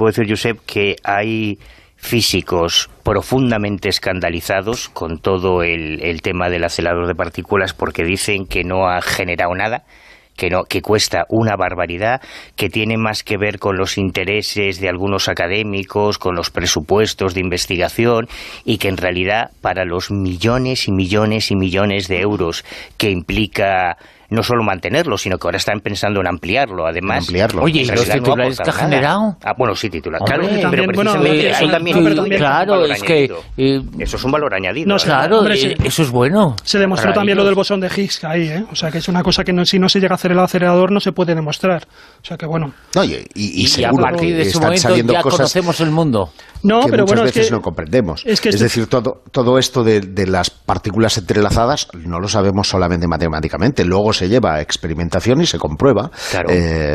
[SPEAKER 3] decir, Josep, que hay físicos profundamente escandalizados con todo el tema del acelerador de partículas, porque dicen que no ha generado nada, que cuesta una barbaridad, que tiene más que ver con los intereses de algunos académicos, con los presupuestos de investigación, y que en realidad para los millones y millones y millones de euros que implica no solo mantenerlo, sino que ahora están pensando en ampliarlo. Además,
[SPEAKER 2] oye, ¿y los titulares que ha generado?
[SPEAKER 3] Bueno, sí, titulares. Claro,
[SPEAKER 2] pero
[SPEAKER 3] precisamente eso también
[SPEAKER 2] claro, es que
[SPEAKER 3] eso es un valor añadido.
[SPEAKER 5] No,
[SPEAKER 2] claro, eso es bueno.
[SPEAKER 5] Se demostró también lo del bosón de Higgs ahí, ¿eh? O sea, que es una cosa que si no se llega a hacer el acelerador no se puede demostrar. O sea, que bueno.
[SPEAKER 1] No, y
[SPEAKER 2] seguro a partir de ese momento ya conocemos el mundo.
[SPEAKER 5] No,
[SPEAKER 1] que
[SPEAKER 5] pero
[SPEAKER 1] muchas
[SPEAKER 5] bueno,
[SPEAKER 1] veces no comprendemos. Es decir, todo esto de las partículas entrelazadas no lo sabemos solamente matemáticamente. Luego se lleva a experimentación y se comprueba.
[SPEAKER 3] Claro.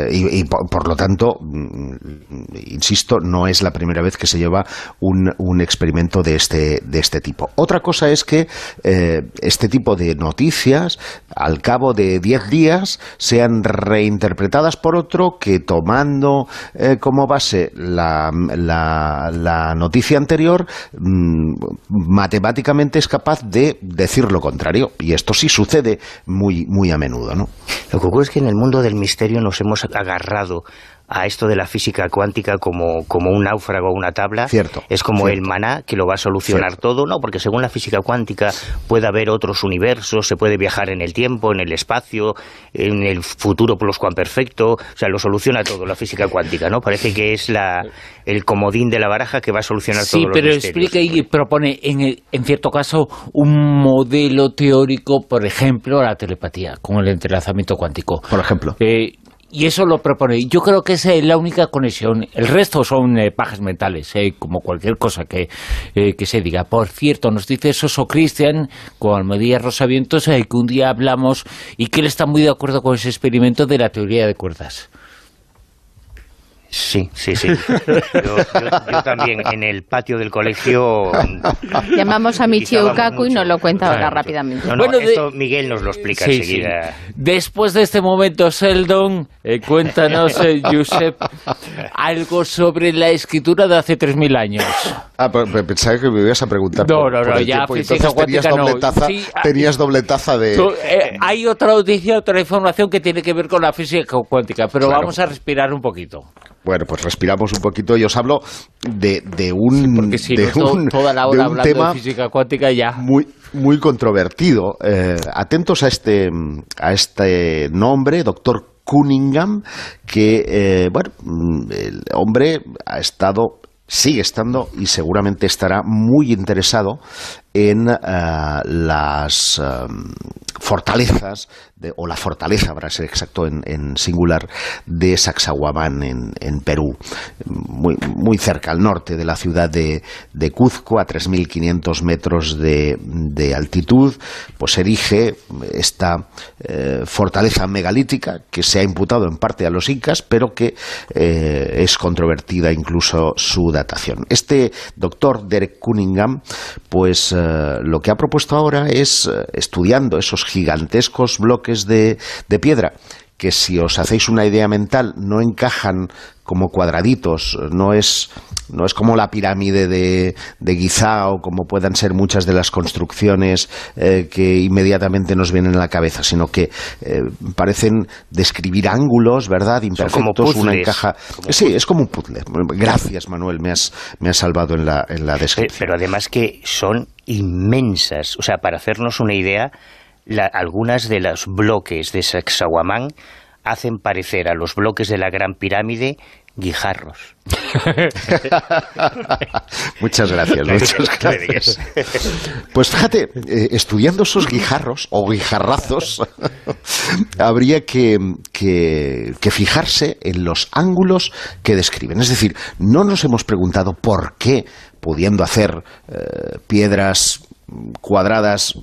[SPEAKER 1] Y por lo tanto, insisto, no es la primera vez que se lleva un experimento de este tipo. Otra cosa es que este tipo de noticias, al cabo de 10 días, sean reinterpretadas por otro que, tomando como base la noticia anterior, matemáticamente es capaz de decir lo contrario. Y esto sí sucede muy a menudo, ¿no?
[SPEAKER 3] Lo que ocurre es que en el mundo del misterio nos hemos agarrado a esto de la física cuántica como un náufrago o una tabla.
[SPEAKER 1] Cierto.
[SPEAKER 3] Es como el maná que lo va a solucionar todo. No, porque según la física cuántica puede haber otros universos, se puede viajar en el tiempo, en el espacio, en el futuro pluscuamperfecto. O sea, lo soluciona todo la física cuántica, ¿no? Parece que es el comodín de la baraja que va a solucionar todo.
[SPEAKER 2] Sí, pero explica y propone en cierto caso un modelo teórico, por ejemplo, la telepatía con el entrelazamiento cuántico.
[SPEAKER 1] Por ejemplo.
[SPEAKER 2] Y eso lo propone. Yo creo que esa es la única conexión. El resto son pajas mentales, como cualquier cosa que se diga. Por cierto, nos dice Soso Cristian, con Almodía Rosavientos, que un día hablamos y que él está muy de acuerdo con ese experimento de la teoría de cuerdas.
[SPEAKER 3] Sí. Yo también, en el patio del colegio...
[SPEAKER 4] Llamamos a Michio Kaku y nos lo cuenta ahora rápidamente.
[SPEAKER 3] Esto Miguel nos lo explica enseguida.
[SPEAKER 2] Sí. Después de este momento, Sheldon, cuéntanos, Josep, algo sobre la escritura de hace 3.000 años.
[SPEAKER 1] Pensaba que me ibas a preguntar por el
[SPEAKER 2] ya
[SPEAKER 1] tiempo. Entonces tenías doble taza de...
[SPEAKER 2] Hay otra noticia, otra información que tiene que ver con la física cuántica, pero vamos a respirar un poquito.
[SPEAKER 1] Bueno, pues respiramos un poquito y os hablo de un
[SPEAKER 2] toda la hora hablando
[SPEAKER 1] tema
[SPEAKER 2] de física cuántica ya
[SPEAKER 1] muy controvertido. Atentos a este nombre, doctor Cunningham, que el hombre sigue estando y seguramente estará muy interesado en las fortalezas, o la fortaleza, para ser exacto en singular, de Sacsayhuamán en Perú, muy cerca al norte de la ciudad de Cuzco, a 3.500 metros de altitud. Pues erige esta fortaleza megalítica que se ha imputado en parte a los incas, pero que es controvertida incluso su datación. Este doctor Derek Cunningham, pues lo que ha propuesto ahora es, estudiando esos gigantescos bloques de piedra, que, si os hacéis una idea mental, no encajan como cuadraditos, no es como la pirámide de Giza, o como puedan ser muchas de las construcciones que inmediatamente nos vienen a la cabeza, sino que parecen describir ángulos, ¿verdad?, imperfectos. Una encaja. Sí, es como un puzzle. Gracias, Manuel, me has salvado en la descripción.
[SPEAKER 3] Pero además que son inmensas. O sea, para hacernos una idea, algunas de los bloques de Sacsayhuamán hacen parecer a los bloques de la Gran Pirámide guijarros.
[SPEAKER 1] Muchas gracias. Pues fíjate, estudiando esos guijarros o guijarrazos, habría que fijarse en los ángulos que describen. Es decir, no nos hemos preguntado por qué, pudiendo hacer piedras cuadradas,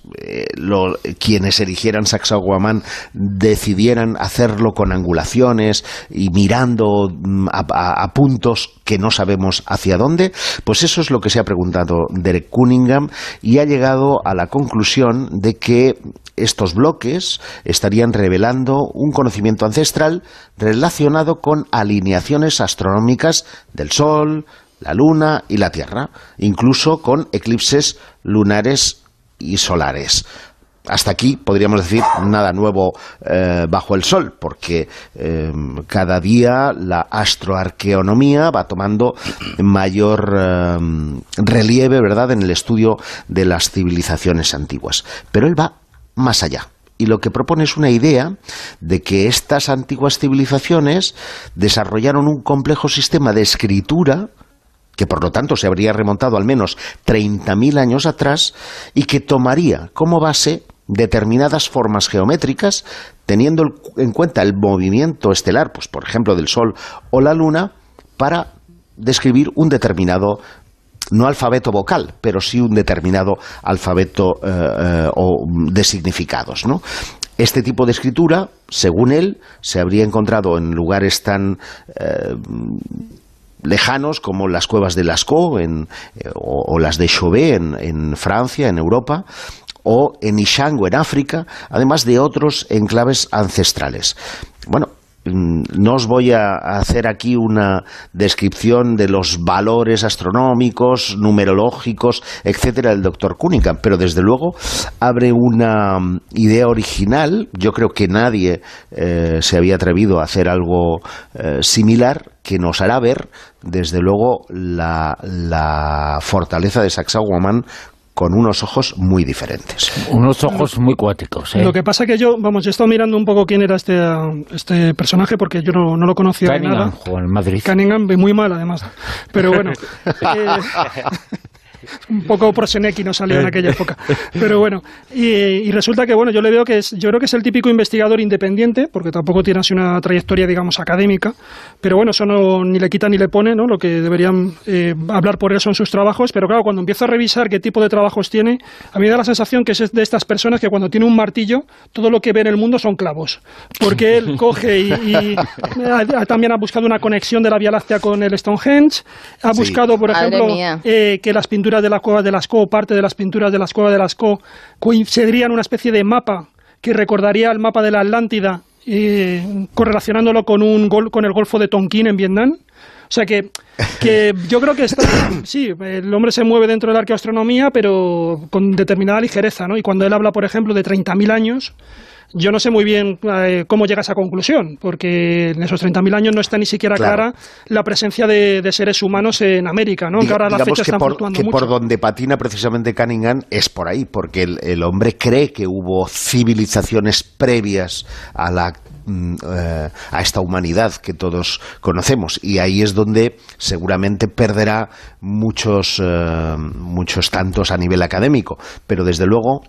[SPEAKER 1] quienes erigieran Sacsayhuamán decidieran hacerlo con angulaciones y mirando a puntos que no sabemos hacia dónde. Pues eso es lo que se ha preguntado Derek Cunningham, y ha llegado a la conclusión de que estos bloques estarían revelando un conocimiento ancestral relacionado con alineaciones astronómicas del Sol, la Luna y la Tierra, incluso con eclipses lunares y solares. Hasta aquí podríamos decir nada nuevo bajo el sol, porque cada día la astroarqueonomía va tomando mayor relieve, ¿verdad?, en el estudio de las civilizaciones antiguas. Pero él va más allá. Y lo que propone es una idea de que estas antiguas civilizaciones desarrollaron un complejo sistema de escritura que por lo tanto se habría remontado al menos 30.000 años atrás y que tomaría como base determinadas formas geométricas, teniendo en cuenta el movimiento estelar, pues por ejemplo del Sol o la Luna, para describir un determinado, no alfabeto vocal, pero sí un determinado alfabeto de significados, ¿no? Este tipo de escritura, según él, se habría encontrado en lugares tan lejanos como las cuevas de Lascaux o las de Chauvet en Francia, en Europa, o en Ishango, en África, además de otros enclaves ancestrales. Bueno, no os voy a hacer aquí una descripción de los valores astronómicos, numerológicos, etcétera, del doctor Cunningham, pero desde luego abre una idea original. Yo creo que nadie se había atrevido a hacer algo similar, que nos hará ver, desde luego, la fortaleza de Sacsayhuamán con unos ojos muy diferentes.
[SPEAKER 2] Unos ojos muy cuáticos, ¿eh?
[SPEAKER 5] Lo que pasa que yo he estado mirando un poco quién era este personaje, porque yo no lo conocía de nada.
[SPEAKER 2] Cunningham jugó en Madrid.
[SPEAKER 5] Cunningham, muy mal además. Pero bueno, un poco Proseneki nos salió en aquella época. Pero bueno, y resulta que, bueno, yo le veo que yo creo que es el típico investigador independiente, porque tampoco tiene así una trayectoria, digamos, académica, pero bueno, eso no, ni le quita ni le pone, ¿no? Lo que deberían hablar por él son sus trabajos, pero claro, cuando empiezo a revisar qué tipo de trabajos tiene, a mí me da la sensación que es de estas personas que cuando tiene un martillo, todo lo que ve en el mundo son clavos, porque él coge y también ha buscado una conexión de la Vía Láctea con el Stonehenge, ha buscado, por ejemplo, que las pinturas de la cueva de Lascaux, parte de las pinturas de las cuevas de Lascaux, coincidirían una especie de mapa que recordaría el mapa de la Atlántida, correlacionándolo con el Golfo de Tonkin en Vietnam. O sea que yo creo que sí, el hombre se mueve dentro de la arqueoastronomía, pero con determinada ligereza, ¿no? Y cuando él habla, por ejemplo, de 30.000 años, yo no sé muy bien cómo llega a esa conclusión, porque en esos 30.000 años no está ni siquiera clara la presencia de seres humanos en América, ¿no? Que ahora las fechas están fluctuando mucho.
[SPEAKER 1] Por donde patina precisamente Cunningham es por ahí, porque el hombre cree que hubo civilizaciones previas a esta humanidad que todos conocemos, y ahí es donde seguramente perderá muchos tantos a nivel académico, pero desde luego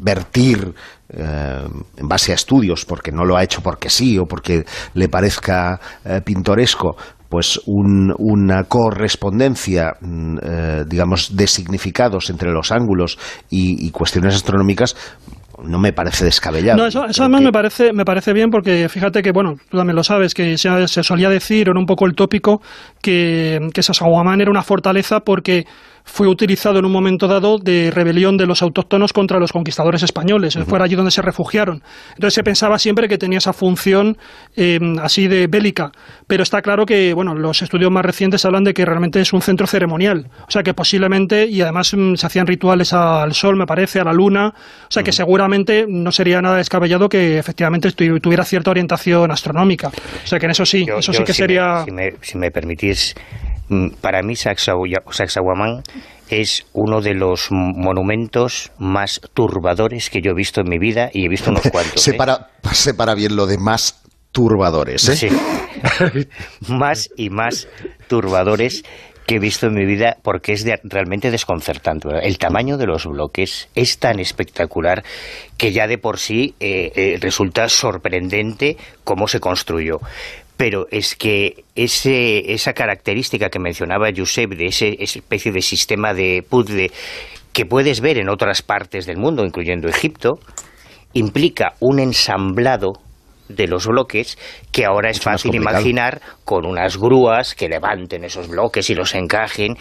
[SPEAKER 1] vertir en base a estudios, porque no lo ha hecho porque sí o porque le parezca pintoresco, pues una correspondencia, digamos, de significados entre los ángulos y cuestiones astronómicas, no me parece descabellado.
[SPEAKER 5] No, eso además me parece bien, porque fíjate que, bueno, tú también lo sabes, que se solía decir, era un poco el tópico, que Sacsayhuamán era una fortaleza porque fue utilizado en un momento dado de rebelión de los autóctonos contra los conquistadores españoles. Fue allí donde se refugiaron. Entonces se pensaba siempre que tenía esa función así de bélica. Pero está claro que, bueno, los estudios más recientes hablan de que realmente es un centro ceremonial. O sea que posiblemente, y además se hacían rituales al sol, me parece, a la luna. O sea que seguramente no sería nada descabellado que efectivamente tuviera cierta orientación astronómica. O sea que en eso sí, eso sí que sería...
[SPEAKER 3] Si me permitís, para mí Sacsayhuamán es uno de los monumentos más turbadores que yo he visto en mi vida, y he visto unos cuantos.
[SPEAKER 1] Separa bien lo de más turbadores, ¿eh?
[SPEAKER 3] Sí. Más y más turbadores que he visto en mi vida, porque es realmente desconcertante. El tamaño de los bloques es tan espectacular que ya de por sí resulta sorprendente cómo se construyó. Pero es que esa característica que mencionaba Josep, de esa especie de sistema de puzzle que puedes ver en otras partes del mundo, incluyendo Egipto, implica un ensamblado de los bloques que ahora es fácil imaginar con unas grúas que levanten esos bloques y los encajen,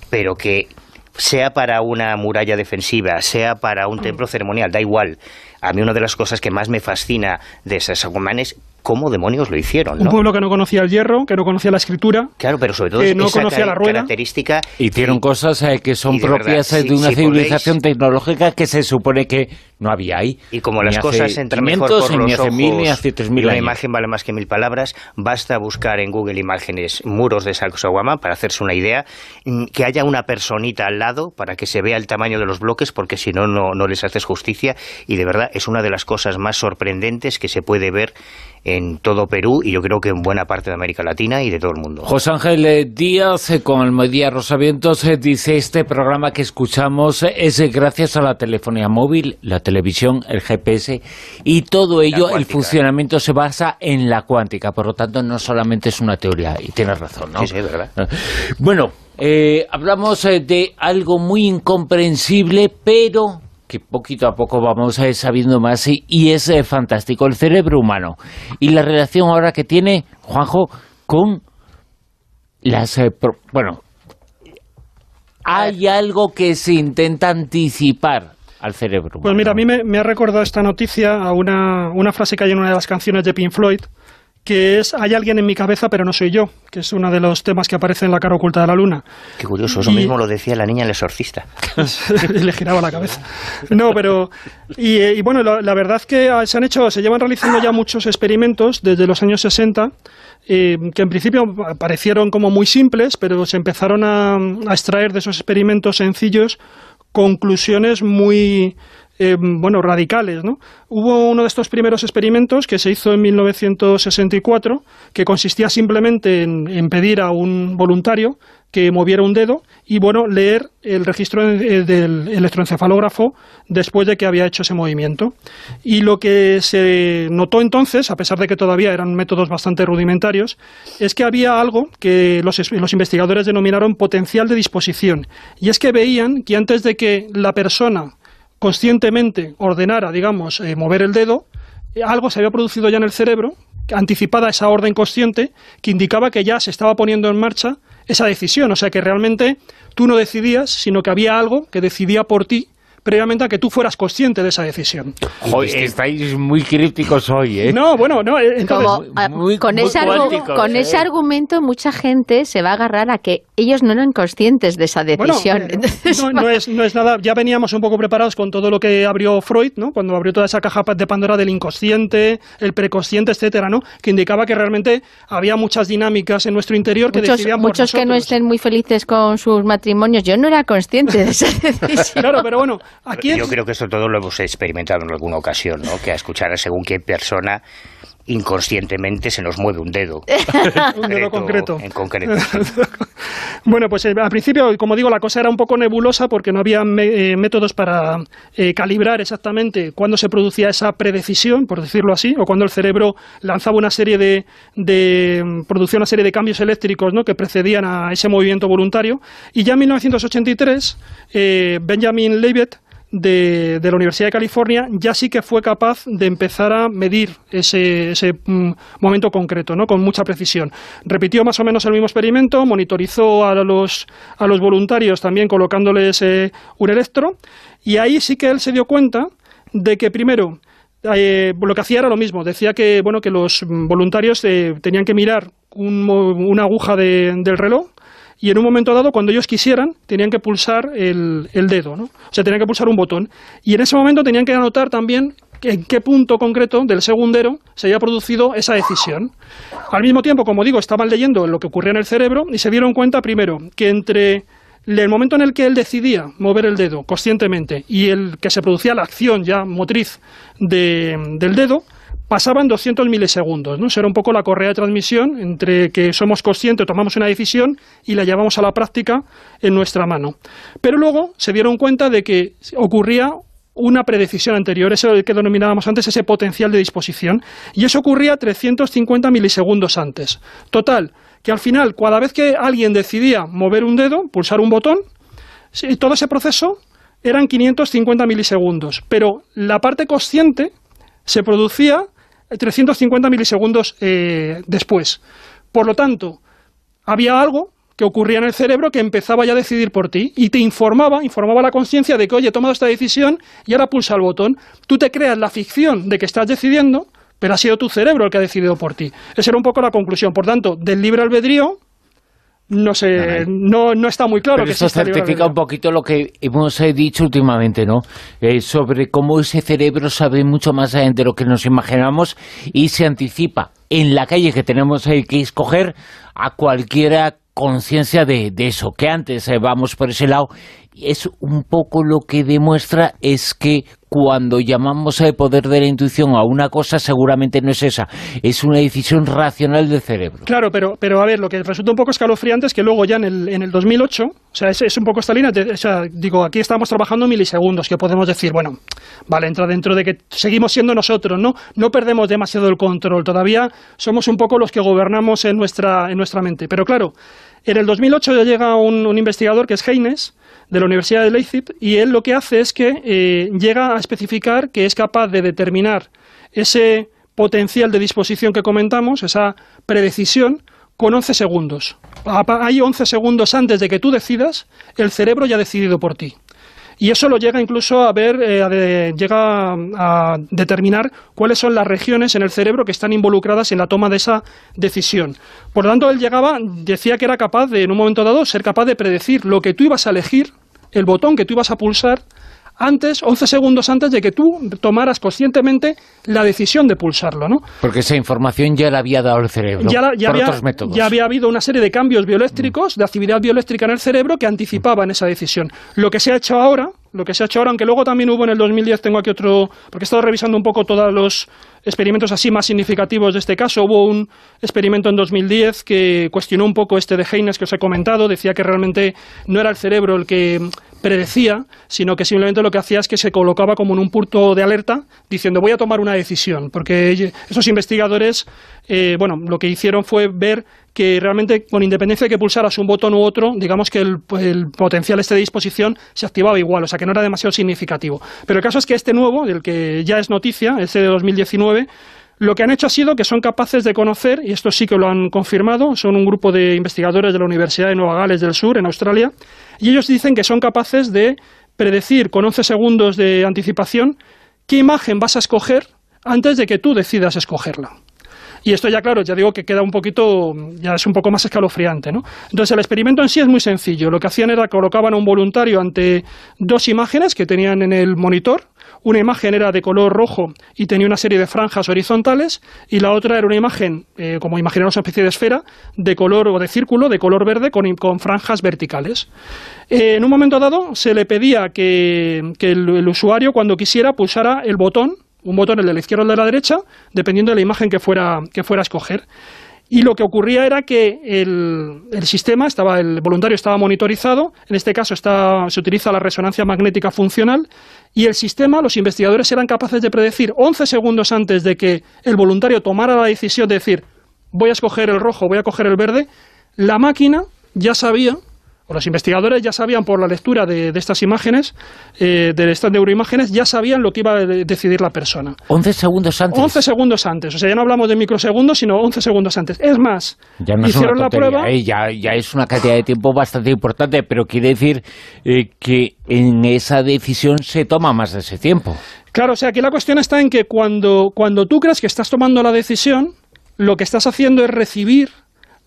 [SPEAKER 3] pero que sea para una muralla defensiva, sea para un templo ceremonial, da igual. A mí una de las cosas que más me fascina de esas sagumanes, ¿cómo demonios lo hicieron, ¿no?
[SPEAKER 5] Un pueblo que no conocía el hierro, que no conocía la escritura,
[SPEAKER 3] claro, pero sobre todo
[SPEAKER 5] que no
[SPEAKER 3] esa
[SPEAKER 5] conocía la rueda.
[SPEAKER 3] Característica.
[SPEAKER 2] Hicieron cosas que son propias
[SPEAKER 3] verdad,
[SPEAKER 2] de una
[SPEAKER 3] si
[SPEAKER 2] civilización tecnológica que se supone que no había ahí.
[SPEAKER 3] Y como las cosas entran mejor por
[SPEAKER 2] ni
[SPEAKER 3] los
[SPEAKER 2] hace
[SPEAKER 3] ojos,
[SPEAKER 2] 1000 ni hace 3000
[SPEAKER 3] y una
[SPEAKER 2] años.
[SPEAKER 3] imagen vale más que 1000 palabras, basta buscar en Google Imágenes muros de Sacsayhuamán para hacerse una idea, que haya una personita al lado para que se vea el tamaño de los bloques, porque si no, no les haces justicia, y de verdad es una de las cosas más sorprendentes que se puede ver en todo Perú y yo creo que en buena parte de América Latina y de todo el mundo.
[SPEAKER 2] José Ángel Díaz, con Almohadilla Rosavientos, dice: este programa que escuchamos es gracias a la telefonía móvil, la televisión, el GPS y todo ello, el funcionamiento se basa en la cuántica, por lo tanto no solamente es una teoría, y tienes razón, ¿no?
[SPEAKER 3] Sí, es verdad.
[SPEAKER 2] Bueno, hablamos de algo muy incomprensible, pero que poquito a poco vamos sabiendo más, y es fantástico, el cerebro humano y la relación ahora que tiene, Juanjo, con las... hay algo que se intenta anticipar al cerebro humano.
[SPEAKER 5] Pues mira, a mí me ha recordado esta noticia a una frase que hay en una de las canciones de Pink Floyd, que es: hay alguien en mi cabeza pero no soy yo, que es uno de los temas que aparece en La cara oculta de la luna.
[SPEAKER 3] Qué curioso, eso mismo lo decía la niña El Exorcista.
[SPEAKER 5] Le giraba la cabeza. No, pero... Y bueno, la verdad es que se llevan realizando ya muchos experimentos desde los años 60, que en principio parecieron como muy simples, pero se empezaron a extraer de esos experimentos sencillos conclusiones muy... radicales, ¿no? Hubo uno de estos primeros experimentos que se hizo en 1964, que consistía simplemente en pedir a un voluntario que moviera un dedo y, leer el registro del electroencefalógrafo después de que había hecho ese movimiento. Y lo que se notó entonces, a pesar de que todavía eran métodos bastante rudimentarios, es que había algo que los investigadores denominaron potencial de disposición. Y es que veían que antes de que la persona conscientemente ordenara, mover el dedo, algo se había producido ya en el cerebro, anticipada esa orden consciente, que indicaba que ya se estaba poniendo en marcha esa decisión. O sea, que realmente tú no decidías, sino que había algo que decidía por ti previamente a que tú fueras consciente de esa decisión.
[SPEAKER 2] Hoy estáis muy críticos hoy, ¿eh?
[SPEAKER 5] No, entonces...
[SPEAKER 4] Con ese argumento mucha gente se va a agarrar a que ellos no eran conscientes de esa decisión.
[SPEAKER 5] No es nada, ya veníamos un poco preparados con todo lo que abrió Freud, ¿no? Cuando abrió toda esa caja de Pandora del inconsciente, el preconsciente, etcétera, ¿no? Que indicaba que realmente había muchas dinámicas en nuestro interior que decidían por nosotros.
[SPEAKER 4] Muchos que no estén muy felices con sus matrimonios, yo no era consciente de esa decisión.
[SPEAKER 5] Claro, pero bueno, aquí
[SPEAKER 3] yo creo que esto todo lo hemos experimentado en alguna ocasión, ¿no? Que a escuchar a según qué persona inconscientemente se nos mueve un dedo.
[SPEAKER 5] Un dedo concreto.
[SPEAKER 3] En concreto.
[SPEAKER 5] Bueno, pues al principio, como digo, la cosa era un poco nebulosa porque no había métodos para calibrar exactamente cuándo se producía esa predecisión, por decirlo así, o cuando el cerebro lanzaba una serie producía una serie de cambios eléctricos, ¿no?, que precedían a ese movimiento voluntario. Y ya en 1983, Benjamin Libet, de la Universidad de California, ya sí que fue capaz de empezar a medir ese momento concreto, ¿no?, con mucha precisión. Repitió más o menos el mismo experimento, monitorizó a los voluntarios también colocándoles un electro, y ahí sí que él se dio cuenta de que primero lo que hacía era lo mismo. Decía que los voluntarios tenían que mirar una aguja del reloj, y en un momento dado, cuando ellos quisieran, tenían que pulsar el dedo, ¿no? O sea, tenían que pulsar un botón. Y en ese momento tenían que anotar también en qué punto concreto del segundero se había producido esa decisión. Al mismo tiempo, como digo, estaban leyendo lo que ocurría en el cerebro y se dieron cuenta, primero, que entre el momento en el que él decidía mover el dedo conscientemente y el que se producía la acción ya motriz del dedo, pasaban 200 milisegundos, ¿no? Eso era un poco la correa de transmisión entre que somos conscientes, tomamos una decisión y la llevamos a la práctica en nuestra mano. Pero luego se dieron cuenta de que ocurría una predecisión anterior, eso que denominábamos antes ese potencial de disposición, y eso ocurría 350 milisegundos antes. Total, que al final, cada vez que alguien decidía mover un dedo, pulsar un botón, todo ese proceso eran 550 milisegundos, pero la parte consciente se producía 350 milisegundos después. Por lo tanto, había algo que ocurría en el cerebro que empezaba ya a decidir por ti y te informaba la conciencia de que, oye, he tomado esta decisión y ahora pulsa el botón. Tú te creas la ficción de que estás decidiendo, pero ha sido tu cerebro el que ha decidido por ti. Esa era un poco la conclusión. Por tanto, del libre albedrío no está muy claro.
[SPEAKER 2] Pero
[SPEAKER 5] que
[SPEAKER 2] eso certifica un poquito lo que hemos dicho últimamente, ¿no? Sobre cómo ese cerebro sabe mucho más de lo que nos imaginamos y se anticipa en la calle que tenemos que escoger a cualquiera conciencia de eso, que antes vamos por ese lado. Es un poco lo que demuestra es que cuando llamamos al poder de la intuición a una cosa, seguramente no es esa, es una decisión racional del cerebro.
[SPEAKER 5] Claro, pero a ver, lo que resulta un poco escalofriante es que luego ya en el 2008, o sea, es un poco esta línea, o sea, digo, aquí estamos trabajando milisegundos, que podemos decir, bueno, vale, entra dentro de que seguimos siendo nosotros, no perdemos demasiado el control, todavía somos un poco los que gobernamos en nuestra mente, pero claro, en el 2008 ya llega un investigador que es Haynes, de la Universidad de Leipzig, y él lo que hace es que llega a especificar que es capaz de determinar ese potencial de disposición que comentamos, esa predecisión, con 11 segundos. Hay 11 segundos antes de que tú decidas, el cerebro ya ha decidido por ti. Y eso lo llega incluso a ver, llega a determinar cuáles son las regiones en el cerebro que están involucradas en la toma de esa decisión. Por lo tanto, él decía que era capaz de, en un momento dado, ser capaz de predecir lo que tú ibas a elegir, el botón que tú ibas a pulsar, 11 segundos antes de que tú tomaras conscientemente la decisión de pulsarlo, ¿no?
[SPEAKER 2] Porque esa información ya la había dado el cerebro otros métodos.
[SPEAKER 5] Ya había habido una serie de cambios bioeléctricos, de actividad bioeléctrica en el cerebro que anticipaban esa decisión. Lo que se ha hecho ahora, aunque luego también hubo en el 2010, tengo aquí otro, porque he estado revisando un poco todos los experimentos así más significativos de este caso. Hubo un experimento en 2010 que cuestionó un poco de Haynes que os he comentado, decía que realmente no era el cerebro el que predecía, sino que simplemente lo que hacía es que se colocaba como en un punto de alerta diciendo voy a tomar una decisión, porque esos investigadores lo que hicieron fue ver que realmente con independencia de que pulsaras un botón u otro, digamos que el potencial de disposición se activaba igual, o sea que no era demasiado significativo. Pero el caso es que este nuevo, del que ya es noticia, de 2019, lo que han hecho ha sido que son capaces de conocer, y esto sí que lo han confirmado, son un grupo de investigadores de la Universidad de Nueva Gales del Sur, en Australia, y ellos dicen que son capaces de predecir con 11 segundos de anticipación qué imagen vas a escoger antes de que tú decidas escogerla. Y esto ya, claro, ya digo que queda un poquito, ya es un poco más escalofriante, ¿no? Entonces el experimento en sí es muy sencillo. Lo que hacían era colocaban a un voluntario ante dos imágenes que tenían en el monitor. Una imagen era de color rojo y tenía una serie de franjas horizontales, y la otra era una imagen, como imaginaros una especie de esfera, de color o de círculo, de color verde con franjas verticales. En un momento dado se le pedía que el usuario, cuando quisiera, pulsara el botón, un botón, el de la izquierda o el de la derecha, dependiendo de la imagen que fuera a escoger. Y lo que ocurría era que el sistema, el voluntario estaba monitorizado, en este caso se utiliza la resonancia magnética funcional, y el sistema, los investigadores eran capaces de predecir 11 segundos antes de que el voluntario tomara la decisión de decir voy a escoger el rojo, voy a coger el verde, la máquina ya sabía, o los investigadores ya sabían por la lectura de estas imágenes, de estas neuroimágenes, ya sabían lo que iba a decidir la persona.
[SPEAKER 2] 11 segundos antes.
[SPEAKER 5] 11 segundos antes. O sea, ya no hablamos de microsegundos, sino 11 segundos antes. Es más,
[SPEAKER 2] ya no hicieron la prueba. Ya es una cantidad de tiempo bastante importante, pero quiere decir que en esa decisión se toma más de ese tiempo.
[SPEAKER 5] Claro, o sea, aquí la cuestión está en que cuando tú crees que estás tomando la decisión, lo que estás haciendo es recibir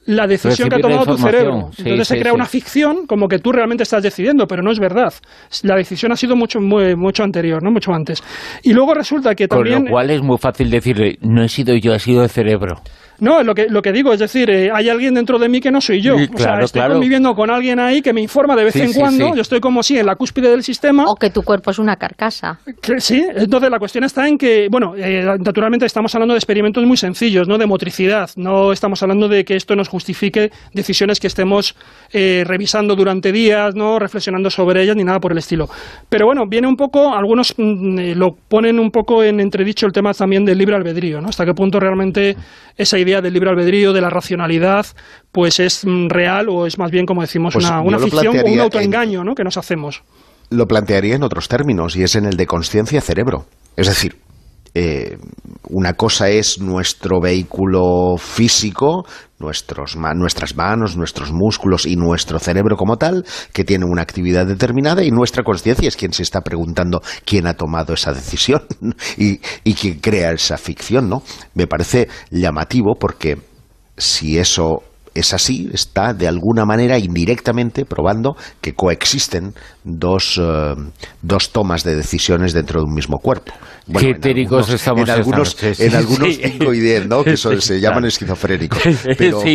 [SPEAKER 5] la decisión que ha tomado tu cerebro. Entonces se crea una ficción como que tú realmente estás decidiendo, pero no es verdad. La decisión ha sido mucho anterior, ¿no? Mucho antes. Y luego resulta que también...
[SPEAKER 2] Con lo cual es muy fácil decirle, no he sido yo, ha sido el cerebro.
[SPEAKER 5] No, lo que digo, es decir, hay alguien dentro de mí que no soy yo.
[SPEAKER 2] Sí, claro,
[SPEAKER 5] estoy conviviendo con alguien ahí que me informa de vez en cuando. Yo estoy como si en la cúspide del sistema.
[SPEAKER 4] O que tu cuerpo es una carcasa.
[SPEAKER 5] Sí, entonces la cuestión está en que, bueno, naturalmente estamos hablando de experimentos muy sencillos, ¿no? De motricidad. No estamos hablando de que esto nos justifique decisiones que estemos revisando durante días, ¿no? Reflexionando sobre ellas, ni nada por el estilo. Pero bueno, viene un poco, algunos lo ponen un poco en entredicho el tema también del libre albedrío, ¿no? Hasta qué punto realmente esa idea del libre albedrío, de la racionalidad, pues es real o es más bien, como decimos, pues una ficción o un autoengaño, ¿no? Que nos hacemos.
[SPEAKER 1] Lo plantearía en otros términos, y es en el de conciencia-cerebro. Es decir, una cosa es nuestro vehículo físico, nuestras manos, nuestros músculos y nuestro cerebro como tal, que tiene una actividad determinada, y nuestra conciencia es quien se está preguntando quién ha tomado esa decisión y quién crea esa ficción, ¿no? Me parece llamativo porque si eso es así, está de alguna manera indirectamente probando que coexisten dos tomas de decisiones dentro de un mismo cuerpo. Bueno,
[SPEAKER 2] qué etéricos estamos
[SPEAKER 1] en algunos 5 y 10, ¿no? Que se llaman esquizofrénicos.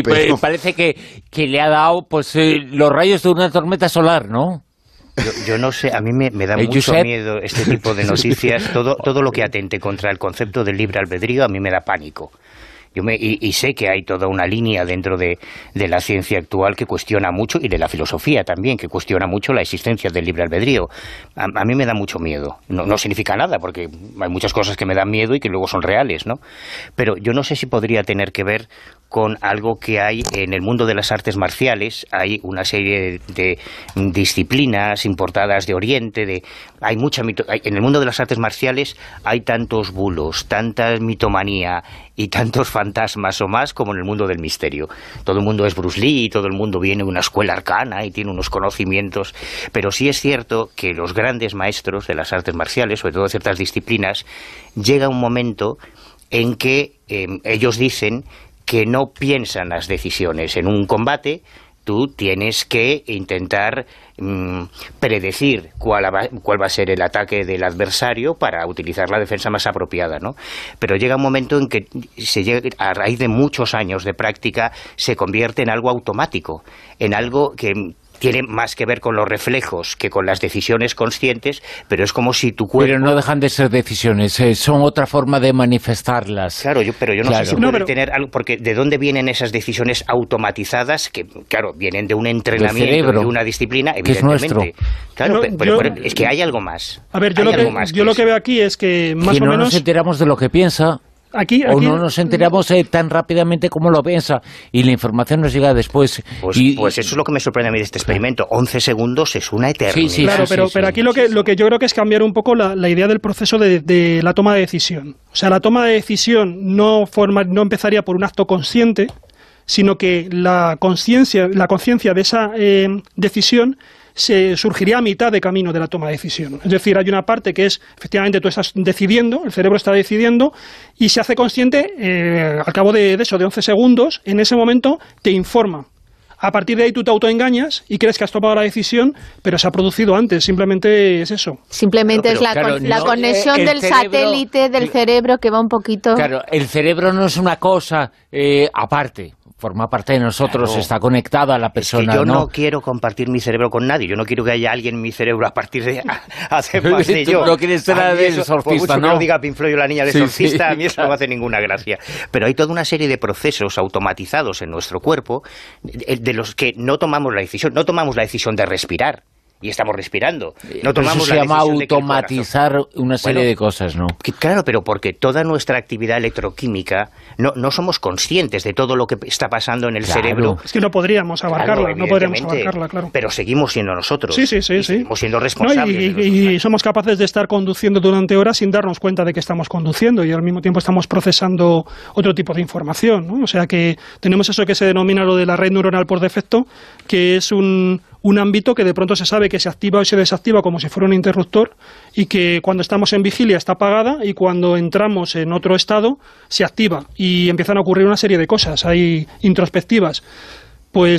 [SPEAKER 1] Pero
[SPEAKER 2] parece que le ha dado pues los rayos de una tormenta solar, ¿no?
[SPEAKER 3] Yo no sé, a mí me da mucho miedo este tipo de noticias. Todo lo que atente contra el concepto del libre albedrío a mí me da pánico. Y sé que hay toda una línea dentro de la ciencia actual que cuestiona mucho, y de la filosofía también, que cuestiona mucho la existencia del libre albedrío. A mí me da mucho miedo. No significa nada, porque hay muchas cosas que me dan miedo y que luego son reales, ¿no? Pero yo no sé si podría tener que ver con algo que hay en el mundo de las artes marciales. Hay una serie de disciplinas importadas de Oriente, en el mundo de las artes marciales hay tantos bulos, tanta mitomanía y tantos fantasmas o más como en el mundo del misterio. Todo el mundo es Bruce Lee y todo el mundo viene de una escuela arcana y tiene unos conocimientos, pero sí es cierto que los grandes maestros de las artes marciales, sobre todo de ciertas disciplinas, llega un momento en que ellos dicen que no piensan las decisiones. En un combate tú tienes que intentar predecir cuál va a ser el ataque del adversario para utilizar la defensa más apropiada, ¿no? Pero llega un momento en que a raíz de muchos años de práctica se convierte en algo automático, en algo que tiene más que ver con los reflejos que con las decisiones conscientes, pero es como si tu cuerpo...
[SPEAKER 2] Pero no dejan de ser decisiones, son otra forma de manifestarlas.
[SPEAKER 3] Claro, pero yo no sé si puede tener algo, porque ¿de dónde vienen esas decisiones automatizadas? Que, claro, vienen de un entrenamiento, cerebro, de una disciplina, evidentemente. Que es nuestro. Claro, pero es que hay algo más.
[SPEAKER 5] A ver, yo lo que veo aquí es que más o menos...
[SPEAKER 2] no nos enteramos de lo que piensa... O no nos enteramos tan rápidamente como lo piensa, y la información nos llega después.
[SPEAKER 3] Pues eso es lo que me sorprende a mí de este experimento. 11 segundos es una eternidad.
[SPEAKER 5] Sí, claro, pero aquí lo que yo creo que es cambiar un poco la idea del proceso de la toma de decisión. O sea, la toma de decisión no empezaría por un acto consciente, sino que la conciencia de esa decisión se surgiría a mitad de camino de la toma de decisión. Es decir, hay una parte que es, efectivamente, tú estás decidiendo, el cerebro está decidiendo, y se hace consciente al cabo de 11 segundos, en ese momento te informa. A partir de ahí tú te autoengañas y crees que has tomado la decisión, pero se ha producido antes, simplemente es eso.
[SPEAKER 4] Simplemente es la conexión del satélite del cerebro que va un poquito...
[SPEAKER 2] Claro, el cerebro no es una cosa aparte. Forma parte de nosotros, claro. Está conectada a la persona.
[SPEAKER 3] Es que yo no quiero compartir mi cerebro con nadie. Yo no quiero que haya alguien en mi cerebro a partir de hacer más de yo.
[SPEAKER 2] Tú no quieres ser el exorcista,
[SPEAKER 3] ¿no? Que lo diga Pink Floyd o la niña del exorcista, a mí eso no me hace ninguna gracia. Pero hay toda una serie de procesos automatizados en nuestro cuerpo de los que no tomamos la decisión. No tomamos la decisión de respirar. Y estamos respirando. No tomamos
[SPEAKER 2] eso se llama automatizar una serie de cosas, ¿no?
[SPEAKER 3] Claro, pero porque toda nuestra actividad electroquímica no somos conscientes de todo lo que está pasando en el cerebro.
[SPEAKER 5] Es que no podríamos abarcarla, claro.
[SPEAKER 3] Pero seguimos siendo nosotros.
[SPEAKER 5] Sí.
[SPEAKER 3] Seguimos siendo responsables.
[SPEAKER 5] Y somos capaces de estar conduciendo durante horas sin darnos cuenta de que estamos conduciendo, y al mismo tiempo estamos procesando otro tipo de información, ¿no? O sea que tenemos eso que se denomina lo de la red neuronal por defecto, que es un ámbito que de pronto se sabe que se activa o se desactiva como si fuera un interruptor, y que cuando estamos en vigilia está apagada, y cuando entramos en otro estado se activa y empiezan a ocurrir una serie de cosas ahí introspectivas.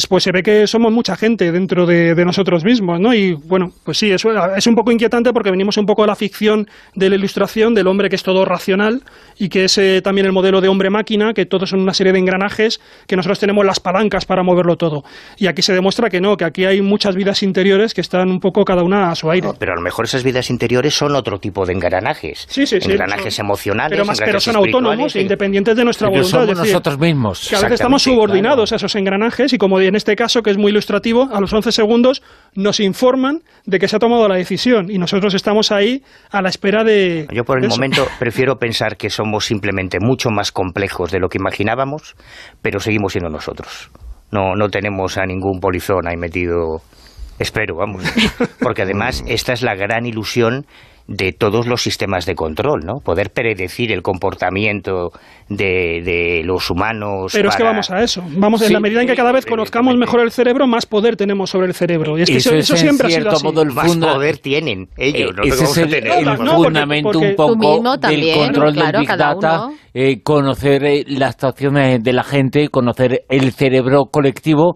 [SPEAKER 5] pues se ve que somos mucha gente dentro de nosotros mismos, ¿no? Y bueno, pues sí, eso es un poco inquietante porque venimos un poco de la ficción de la Ilustración, del hombre que es todo racional y que es también el modelo de hombre-máquina, que todos son una serie de engranajes, que nosotros tenemos las palancas para moverlo todo. Y aquí se demuestra que no, que aquí hay muchas vidas interiores que están un poco cada una a su aire.
[SPEAKER 3] No, pero a lo mejor esas vidas interiores son otro tipo de engranajes.
[SPEAKER 5] Sí,
[SPEAKER 3] engranajes emocionales,
[SPEAKER 5] pero son autónomos e independientes de nuestra voluntad.
[SPEAKER 2] Somos
[SPEAKER 5] es decir,
[SPEAKER 2] nosotros mismos.
[SPEAKER 5] Que a veces estamos subordinados a esos engranajes y como en este caso, que es muy ilustrativo, a los 11 segundos nos informan de que se ha tomado la decisión y nosotros estamos ahí a la espera de...
[SPEAKER 3] Yo por el momento prefiero pensar que somos simplemente mucho más complejos de lo que imaginábamos, pero seguimos siendo nosotros. No tenemos a ningún polizón ahí metido, espero, vamos. Porque además esta es la gran ilusión de todos los sistemas de control, ¿no? Poder predecir el comportamiento de los humanos.
[SPEAKER 5] Pero es que vamos a eso. Vamos, en la medida en que cada vez conozcamos mejor el cerebro, más poder tenemos sobre el cerebro. Y es que eso siempre ha sido así.
[SPEAKER 3] Más poder tienen ellos.
[SPEAKER 2] Ese es el fundamento un poco del control del Big Data, conocer las actuaciones de la gente, conocer el cerebro colectivo,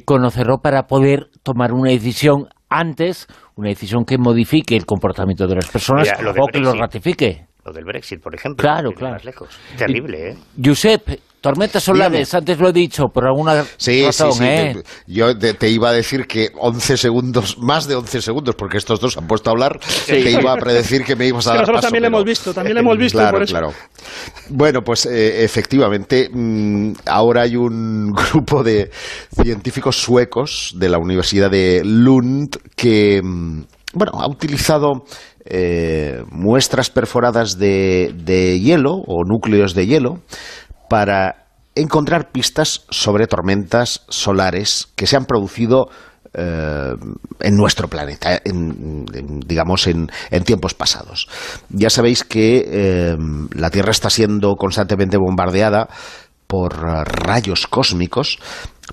[SPEAKER 2] conocerlo para poder tomar una decisión antes, una decisión que modifique el comportamiento de las personas o que lo ratifique.
[SPEAKER 3] Lo del Brexit, por ejemplo.
[SPEAKER 2] Claro.
[SPEAKER 3] Más lejos. Terrible, ¿eh?
[SPEAKER 2] Josep, tormentas solares, antes lo he dicho, por alguna razón,
[SPEAKER 1] Sí. Yo te iba a decir que 11 segundos, más de 11 segundos, porque estos dos han puesto a hablar, te iba a predecir que me ibas a dar
[SPEAKER 5] nosotros
[SPEAKER 1] paso.
[SPEAKER 5] También lo hemos visto,
[SPEAKER 1] Claro,
[SPEAKER 5] por eso.
[SPEAKER 1] Claro. Bueno, pues efectivamente, ahora hay un grupo de científicos suecos de la Universidad de Lund que, ha utilizado muestras perforadas de hielo o núcleos de hielo para encontrar pistas sobre tormentas solares que se han producido en nuestro planeta, digamos en tiempos pasados. Ya sabéis que la Tierra está siendo constantemente bombardeada por rayos cósmicos,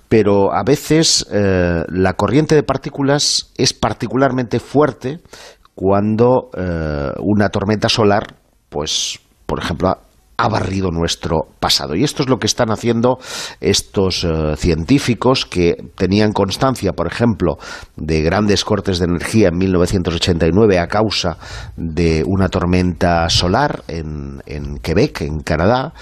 [SPEAKER 1] pero a veces la corriente de partículas es particularmente fuerte cuando una tormenta solar, pues, por ejemplo, ha barrido nuestro pasado. Y esto es lo que están haciendo estos científicos que tenían constancia, por ejemplo, de grandes cortes de energía en 1989 a causa de una tormenta solar en Quebec, en Canadá,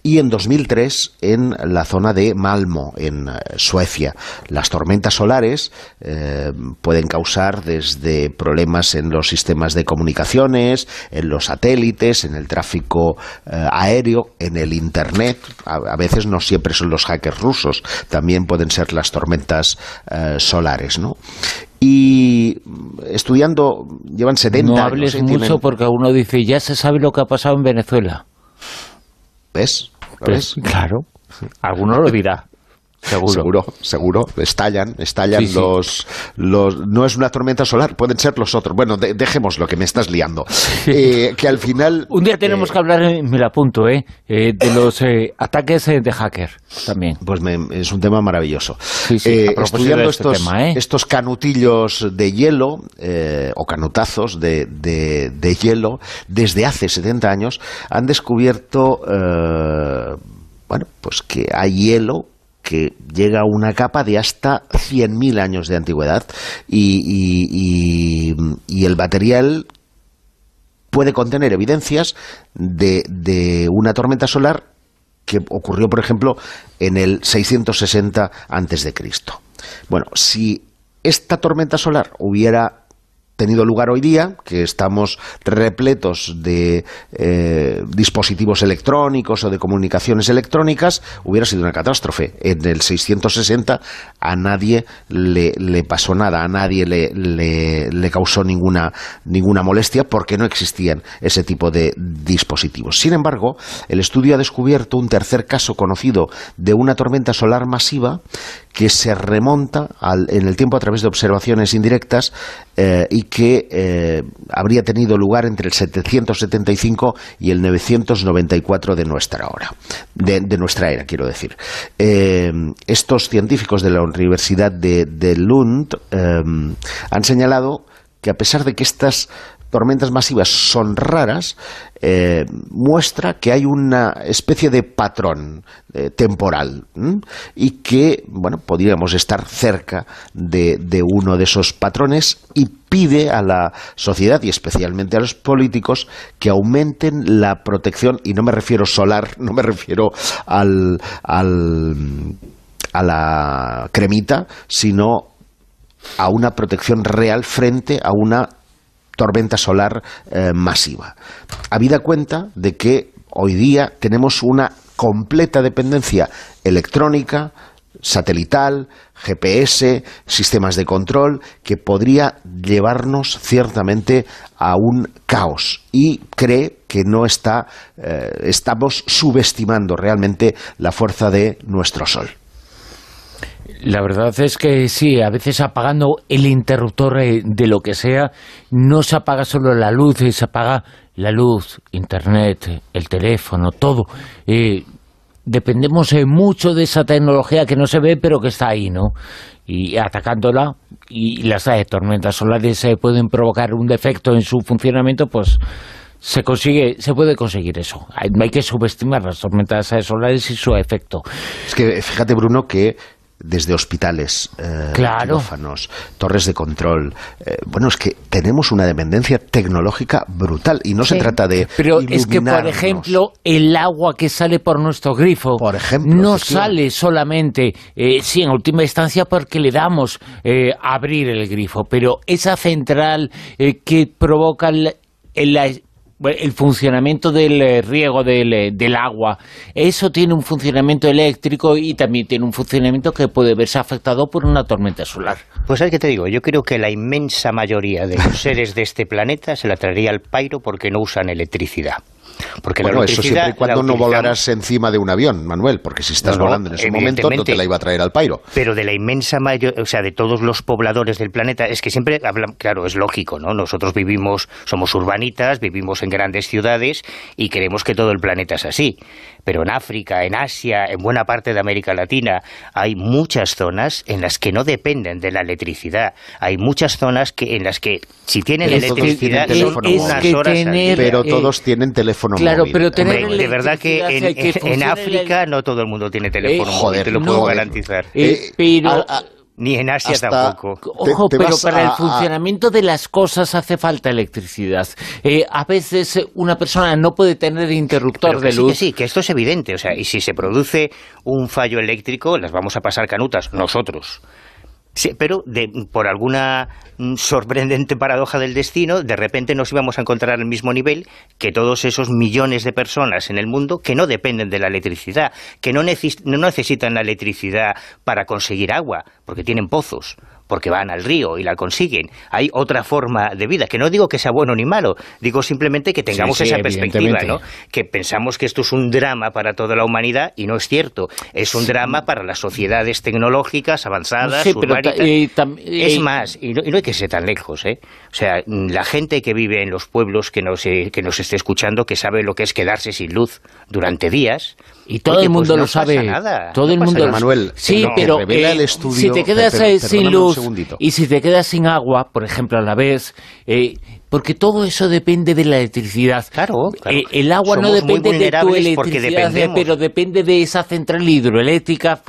[SPEAKER 1] y en 2003 en la zona de Malmö, en Suecia. Las tormentas solares pueden causar desde problemas en los sistemas de comunicaciones, en los satélites, en el tráfico aéreo, en el Internet. A veces no siempre son los hackers rusos, también pueden ser las tormentas solares, ¿no? Y estudiando, llevan 70 años.
[SPEAKER 2] No hables mucho porque uno dice, ya se sabe lo que ha pasado en Venezuela.
[SPEAKER 1] ¿Ves?
[SPEAKER 2] Pues, claro, alguno lo dirá.
[SPEAKER 1] Seguro. Estallan
[SPEAKER 2] sí.
[SPEAKER 1] No es una tormenta solar, pueden ser los otros. Bueno, dejemos lo que me estás liando. Que al final...
[SPEAKER 2] Un día tenemos que hablar, me lo apunto, de los ataques de hacker también.
[SPEAKER 1] Pues es un tema maravilloso.
[SPEAKER 2] Estudiando
[SPEAKER 1] estos canutillos de hielo, o canutazos de hielo, desde hace 70 años, han descubierto, pues que hay hielo que llega a una capa de hasta 100.000 años de antigüedad y el material puede contener evidencias de una tormenta solar que ocurrió, por ejemplo, en el 660 a.C. Bueno, si esta tormenta solar hubiera tenido lugar hoy día, que estamos repletos de dispositivos electrónicos o de comunicaciones electrónicas, hubiera sido una catástrofe. En el 660 a nadie le pasó nada, a nadie le causó ninguna molestia porque no existían ese tipo de dispositivos. Sin embargo, el estudio ha descubierto un tercer caso conocido de una tormenta solar masiva que se remonta en el tiempo a través de observaciones indirectas y que habría tenido lugar entre el 775 y el 994 de nuestra era, quiero decir. Estos científicos de la Universidad de Lund han señalado que a pesar de que estas tormentas masivas son raras, muestra que hay una especie de patrón temporal y que, bueno, podríamos estar cerca de uno de esos patrones, y pide a la sociedad y especialmente a los políticos que aumenten la protección, y no me refiero solar, no me refiero a la cremita, sino a una protección real frente a una tormenta solar masiva. Habida cuenta de que hoy día tenemos una completa dependencia electrónica, satelital, GPS, sistemas de control, que podría llevarnos ciertamente a un caos, y cree que no estamos subestimando realmente la fuerza de nuestro Sol.
[SPEAKER 2] La verdad es que sí, a veces apagando el interruptor de lo que sea, no se apaga solo la luz, se apaga la luz, internet, el teléfono, todo. Dependemos mucho de esa tecnología que no se ve pero que está ahí, ¿no? Y atacándola, y las tormentas solares pueden provocar un defecto en su funcionamiento, pues se puede conseguir eso. No hay que subestimar las tormentas solares y su efecto.
[SPEAKER 1] Es que fíjate, Bruno, que desde hospitales, quirófanos, torres de control, bueno, es que tenemos una dependencia tecnológica brutal, y no se trata de
[SPEAKER 2] pero es que, por ejemplo, el agua que sale por nuestro grifo, por ejemplo, no sale solamente, sí, en última instancia, porque le damos a abrir el grifo, pero esa central que provoca el funcionamiento del riego del agua, eso tiene un funcionamiento eléctrico y también tiene un funcionamiento que puede verse afectado por una tormenta solar.
[SPEAKER 3] Pues ¿sabes qué te digo? Yo creo que la inmensa mayoría de los seres de este planeta se la traería al pairo porque no usan electricidad. Porque
[SPEAKER 1] bueno, eso siempre y cuando no volaras encima de un avión, Manuel, porque si estás volando en ese momento no te la iba a traer al pairo.
[SPEAKER 3] Pero de la inmensa mayoría, o sea, de todos los pobladores del planeta, es que siempre hablan, claro, es lógico, ¿no? Nosotros somos urbanitas, vivimos en grandes ciudades y creemos que todo el planeta es así. Pero en África, en Asia, en buena parte de América Latina, hay muchas zonas en las que no dependen de la electricidad. Hay muchas zonas en las que si tienen electricidad son unas horas al día.
[SPEAKER 1] Pero todos tienen teléfono móvil.
[SPEAKER 3] Pero de verdad que en África no todo el mundo tiene teléfono móvil, te lo puedo garantizar. Ni en Asia tampoco.
[SPEAKER 2] Ojo, pero para el funcionamiento de las cosas hace falta electricidad. A veces una persona no puede tener interruptor de luz.
[SPEAKER 3] Sí, que esto es evidente. O sea, y si se produce un fallo eléctrico, las vamos a pasar canutas nosotros. Sí, pero por alguna sorprendente paradoja del destino, de repente nos íbamos a encontrar al mismo nivel que todos esos millones de personas en el mundo que no dependen de la electricidad, que no necesitan la electricidad para conseguir agua, porque tienen pozos, porque van al río y la consiguen. Hay otra forma de vida, que no digo que sea bueno ni malo, digo simplemente que tengamos esa perspectiva, ¿no? Que pensamos que esto es un drama para toda la humanidad, y no es cierto. Es un drama para las sociedades tecnológicas avanzadas, urbanitas. Es más, y no hay que ser tan lejos, ¿eh? O sea, la gente que vive en los pueblos que nos esté escuchando, que sabe lo que es quedarse sin luz durante días.
[SPEAKER 2] Y todo el mundo lo sabe. Todo el mundo,
[SPEAKER 1] Manuel,
[SPEAKER 2] sí, pero
[SPEAKER 1] el estudio,
[SPEAKER 2] si te quedas sin luz y si te quedas sin agua, por ejemplo, a la vez, porque todo eso depende de la electricidad.
[SPEAKER 3] Claro.
[SPEAKER 2] El agua no depende de tu electricidad, pero depende de esa central hidroeléctrica.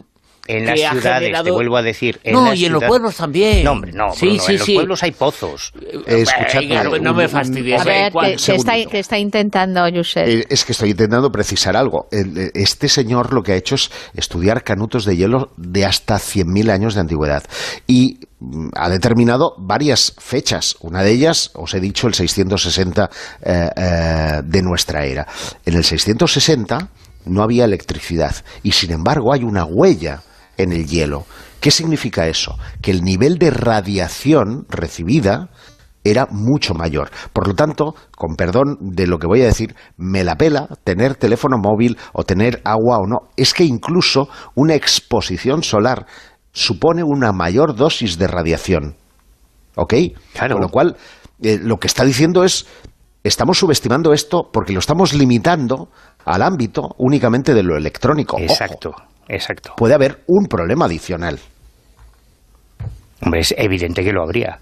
[SPEAKER 3] En las ciudades, te vuelvo a decir.
[SPEAKER 2] Y en los pueblos también.
[SPEAKER 3] No, hombre, no. Sí, en los pueblos hay pozos.
[SPEAKER 2] Escuchadme, no me fastidies.
[SPEAKER 4] A ver, ¿qué está intentando Josep?
[SPEAKER 1] Es que estoy intentando precisar algo. Este señor lo que ha hecho es estudiar canutos de hielo de hasta 100.000 años de antigüedad. Y ha determinado varias fechas. Una de ellas, os he dicho, el 660 de nuestra era. En el 660 no había electricidad. Y sin embargo hay una huella en el hielo. ¿Qué significa eso? Que el nivel de radiación recibida era mucho mayor. Por lo tanto, con perdón de lo que voy a decir, me la pela tener teléfono móvil o tener agua o no. Es que incluso una exposición solar supone una mayor dosis de radiación. ¿Ok?
[SPEAKER 3] Claro.
[SPEAKER 1] Con lo cual, lo que está diciendo es, estamos subestimando esto porque lo estamos limitando al ámbito únicamente de lo electrónico.
[SPEAKER 3] Exacto.
[SPEAKER 1] Ojo,
[SPEAKER 3] exacto.
[SPEAKER 1] Puede haber un problema adicional.
[SPEAKER 3] Hombre, es evidente que lo habría.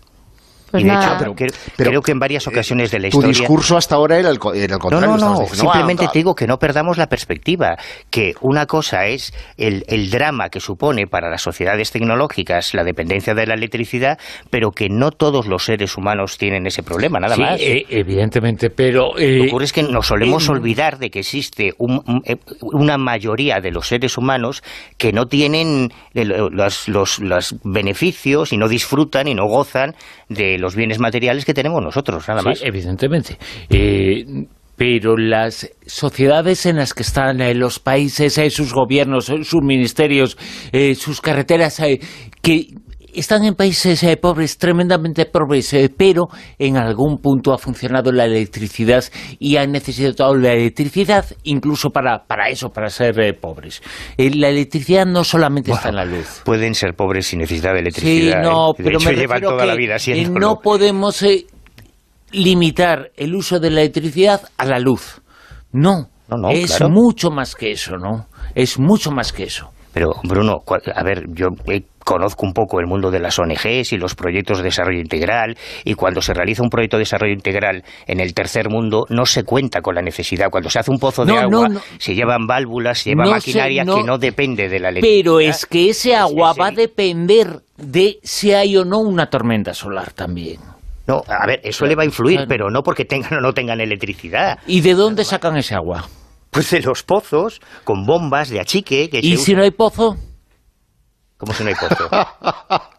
[SPEAKER 4] Pues
[SPEAKER 3] y de
[SPEAKER 4] nada.
[SPEAKER 3] hecho, creo que en varias ocasiones de la historia...
[SPEAKER 1] Tu discurso hasta ahora era el contrario.
[SPEAKER 3] No, simplemente te digo que no perdamos la perspectiva, que una cosa es el drama que supone para las sociedades tecnológicas la dependencia de la electricidad, pero que no todos los seres humanos tienen ese problema, nada más.
[SPEAKER 2] Evidentemente, pero...
[SPEAKER 3] Lo que ocurre es que nos solemos olvidar de que existe una mayoría de los seres humanos que no tienen los beneficios y no disfrutan y no gozan de los bienes materiales que tenemos nosotros, nada más.
[SPEAKER 2] Sí, evidentemente. Pero las sociedades en las que están los países, sus gobiernos, sus ministerios, sus carreteras, que están en países pobres, tremendamente pobres, pero en algún punto ha funcionado la electricidad y han necesitado la electricidad incluso para eso, para ser pobres. La electricidad no solamente está en la luz.
[SPEAKER 3] Pueden ser pobres sin necesidad de electricidad.
[SPEAKER 2] Sí, no,
[SPEAKER 3] de
[SPEAKER 2] pero
[SPEAKER 3] hecho,
[SPEAKER 2] me
[SPEAKER 3] llevan
[SPEAKER 2] refiero
[SPEAKER 3] toda la
[SPEAKER 2] que
[SPEAKER 3] vida siendo.
[SPEAKER 2] no podemos limitar el uso de la electricidad a la luz. No, es
[SPEAKER 3] claro.
[SPEAKER 2] mucho más que eso, ¿no? Es mucho más que eso.
[SPEAKER 3] Pero, Bruno, a ver, yo conozco un poco el mundo de las ONGs y los proyectos de desarrollo integral, y cuando se realiza un proyecto de desarrollo integral en el tercer mundo no se cuenta con la necesidad. Cuando se hace un pozo de agua, se llevan válvulas, se lleva maquinaria que no depende de la electricidad.
[SPEAKER 2] Pero es que ese agua va a depender de si hay o no una tormenta solar también.
[SPEAKER 3] No, a ver, eso le va a influir, pero no porque tengan o no tengan electricidad.
[SPEAKER 2] ¿Y de dónde sacan ese agua?
[SPEAKER 3] Pues de los pozos, con bombas de achique.
[SPEAKER 2] ¿Y si no hay pozo?
[SPEAKER 3] ¿Cómo si no hay pozo?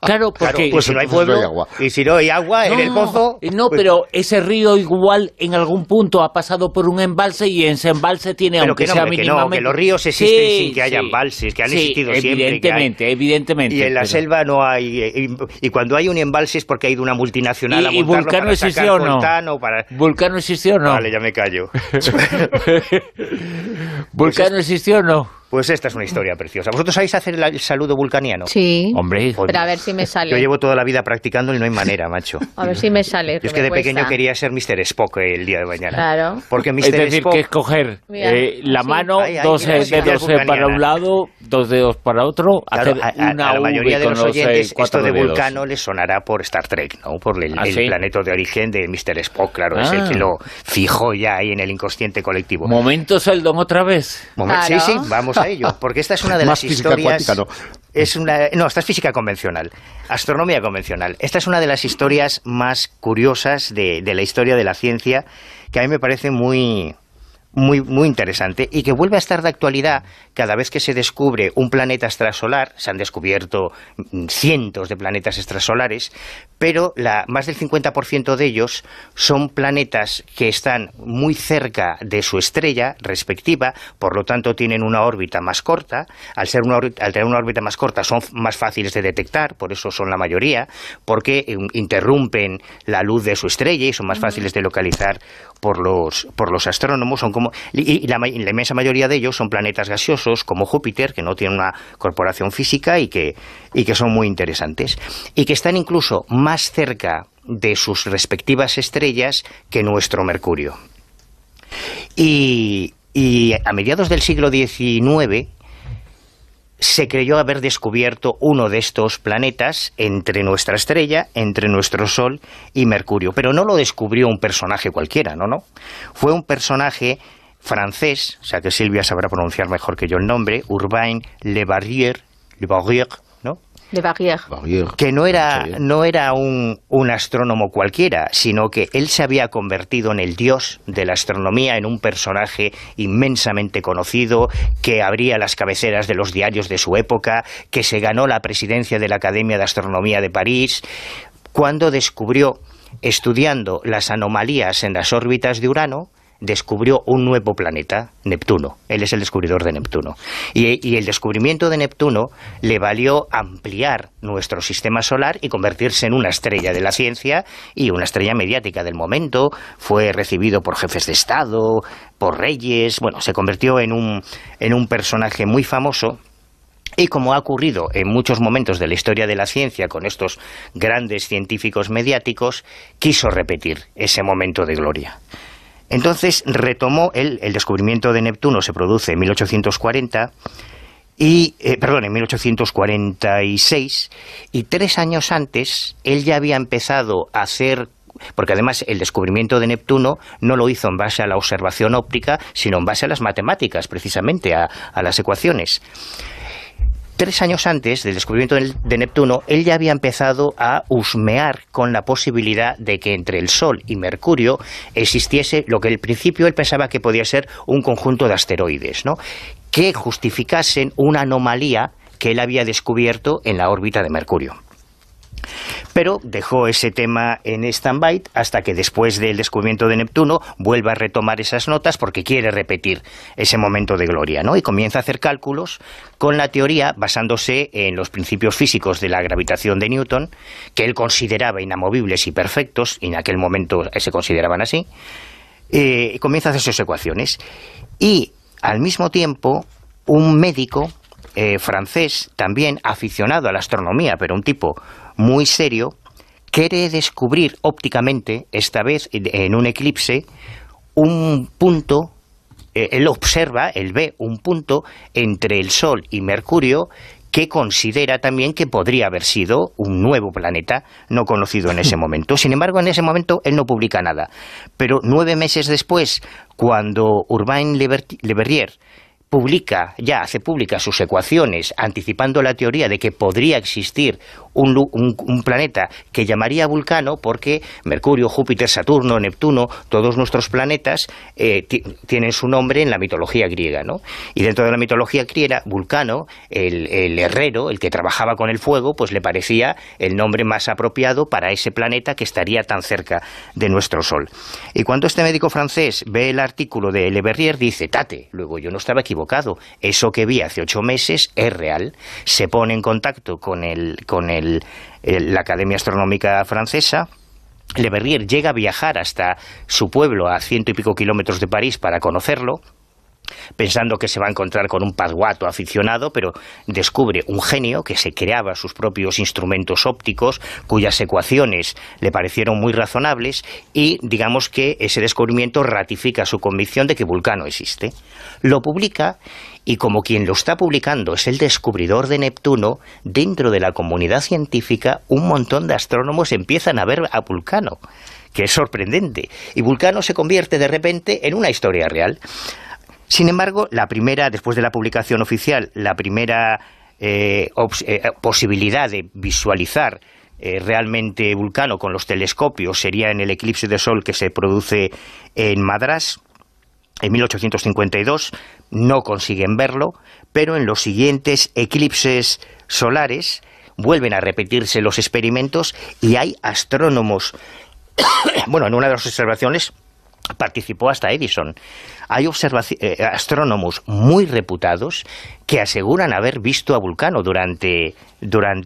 [SPEAKER 2] Claro, porque...
[SPEAKER 3] pues si no hay pueblo, no hay agua. Y si no hay agua en el pozo...
[SPEAKER 2] No,
[SPEAKER 3] pues...
[SPEAKER 2] pero ese río igual en algún punto ha pasado por un embalse y ese embalse tiene,
[SPEAKER 3] pero
[SPEAKER 2] aunque
[SPEAKER 3] que
[SPEAKER 2] sea mínimamente...
[SPEAKER 3] que los ríos existen sin que haya embalses, que han existido siempre.
[SPEAKER 2] Evidentemente.
[SPEAKER 3] Y en la selva no hay... Y cuando hay un embalse es porque ha ido una multinacional a montarlo
[SPEAKER 2] Vulcano
[SPEAKER 3] para
[SPEAKER 2] existió
[SPEAKER 3] sacar coltán o para...
[SPEAKER 2] ¿Vulcano existió o no?
[SPEAKER 3] Vale, ya me callo.
[SPEAKER 2] ¿Vulcano existió o no?
[SPEAKER 3] Pues esta es una historia preciosa. ¿Vosotros sabéis hacer el saludo vulcaniano?
[SPEAKER 4] Sí.
[SPEAKER 2] Hombre.
[SPEAKER 4] Pero a ver si me sale.
[SPEAKER 3] Yo llevo toda la vida practicando y no hay manera, macho.
[SPEAKER 4] A ver si me sale.
[SPEAKER 3] Yo es que de pequeño quería ser Mr. Spock el día de mañana.
[SPEAKER 4] Claro.
[SPEAKER 3] Porque Mr.
[SPEAKER 2] Es decir,
[SPEAKER 3] Spock...
[SPEAKER 2] que es coger la mano, dos dedos
[SPEAKER 3] vulcaniana.
[SPEAKER 2] para un lado, dos dedos para otro,
[SPEAKER 3] claro,
[SPEAKER 2] hacer una
[SPEAKER 3] a la mayoría
[SPEAKER 2] V
[SPEAKER 3] de los oyentes esto de
[SPEAKER 2] dedos.
[SPEAKER 3] Vulcano les sonará por Star Trek, ¿no? Por el
[SPEAKER 2] ¿Sí?
[SPEAKER 3] planeta de origen de Mr. Spock, claro, es el que lo fijó ya ahí en el inconsciente colectivo.
[SPEAKER 2] Momento Sheldon otra vez.
[SPEAKER 3] Sí, vamos a ello, porque esta es una de las historias...
[SPEAKER 1] Cuántica, ¿no?
[SPEAKER 3] Esta es física convencional, astronomía convencional. Esta es una de las historias más curiosas de la historia de la ciencia, que a mí me parece muy interesante y que vuelve a estar de actualidad cada vez que se descubre un planeta extrasolar. Se han descubierto cientos de planetas extrasolares, pero más del 50% de ellos son planetas que están muy cerca de su estrella respectiva, por lo tanto tienen una órbita más corta. Al tener una órbita más corta son más fáciles de detectar, por eso son la mayoría, porque interrumpen la luz de su estrella y son más fáciles de localizar por los astrónomos. Y la inmensa mayoría de ellos son planetas gaseosos como Júpiter, que no tienen una corporación física y que son muy interesantes, y que están incluso más cerca de sus respectivas estrellas que nuestro Mercurio. Y a mediados del siglo XIX se creyó haber descubierto uno de estos planetas entre nuestra estrella, entre nuestro Sol y Mercurio. Pero no lo descubrió un personaje cualquiera, no. Fue un personaje francés, o sea que Silvia sabrá pronunciar mejor que yo el nombre, Urbain Le Verrier, ¿no?
[SPEAKER 4] Le Verrier.
[SPEAKER 3] Que no era un astrónomo cualquiera, sino que él se había convertido en el dios de la astronomía, en un personaje inmensamente conocido, que abría las cabeceras de los diarios de su época, que se ganó la presidencia de la Academia de Astronomía de París, cuando descubrió, estudiando las anomalías en las órbitas de Urano, descubrió un nuevo planeta, Neptuno. Él es el descubridor de Neptuno. Y el descubrimiento de Neptuno le valió ampliar nuestro sistema solar y convertirse en una estrella de la ciencia y una estrella mediática del momento. Fue recibido por jefes de Estado, por reyes. Bueno, se convirtió en un personaje muy famoso. Y como ha ocurrido en muchos momentos de la historia de la ciencia con estos grandes científicos mediáticos, quiso repetir ese momento de gloria. Entonces retomó el descubrimiento de Neptuno, se produce en 1840, en 1846, y 3 años antes él ya había empezado a hacer, porque además el descubrimiento de Neptuno no lo hizo en base a la observación óptica, sino en base a las matemáticas, precisamente a las ecuaciones. 3 años antes del descubrimiento de Neptuno, él ya había empezado a husmear con la posibilidad de que entre el Sol y Mercurio existiese lo que al principio él pensaba que podía ser un conjunto de asteroides, ¿no?, que justificasen una anomalía que él había descubierto en la órbita de Mercurio. Pero dejó ese tema en stand-by hasta que después del descubrimiento de Neptuno vuelve a retomar esas notas porque quiere repetir ese momento de gloria, ¿no? Y comienza a hacer cálculos con la teoría basándose en los principios físicos de la gravitación de Newton, que él consideraba inamovibles y perfectos, y en aquel momento se consideraban así. Comienza a hacer sus ecuaciones. Y al mismo tiempo, un médico francés, también aficionado a la astronomía, pero un tipo muy serio, quiere descubrir ópticamente, esta vez en un eclipse, un punto. Él ve un punto entre el Sol y Mercurio que considera también que podría haber sido un nuevo planeta no conocido en ese momento. Sin embargo, en ese momento él no publica nada. Pero 9 meses después, cuando Urbain Le Verrier hace públicas sus ecuaciones, anticipando la teoría de que podría existir un planeta que llamaría Vulcano, porque Mercurio, Júpiter, Saturno, Neptuno, todos nuestros planetas tienen su nombre en la mitología griega, ¿no? Y dentro de la mitología griega, Vulcano, el herrero, el que trabajaba con el fuego, pues le parecía el nombre más apropiado para ese planeta que estaría tan cerca de nuestro Sol. Y cuando este médico francés ve el artículo de Le Verrier, dice: tate, luego yo no estaba equivocado, eso que vi hace 8 meses es real. Se pone en contacto con la Academia Astronómica Francesa. Le Verrier llega a viajar hasta su pueblo a 100 y pico kilómetros de París para conocerlo, pensando que se va a encontrar con un paduato aficionado, pero descubre un genio que se creaba sus propios instrumentos ópticos, cuyas ecuaciones le parecieron muy razonables, y digamos que ese descubrimiento ratifica su convicción de que Vulcano existe. Lo publica, y como quien lo está publicando es el descubridor de Neptuno, dentro de la comunidad científica un montón de astrónomos empiezan a ver a Vulcano, que es sorprendente, y Vulcano se convierte de repente en una historia real. Sin embargo, después de la publicación oficial, la primera posibilidad de visualizar realmente Vulcano con los telescopios sería en el eclipse de Sol que se produce en Madrás en 1852. No consiguen verlo, pero en los siguientes eclipses solares vuelven a repetirse los experimentos y hay astrónomos. Bueno, en una de las observaciones participó hasta Edison. Hay astrónomos muy reputados que aseguran haber visto a Vulcano durante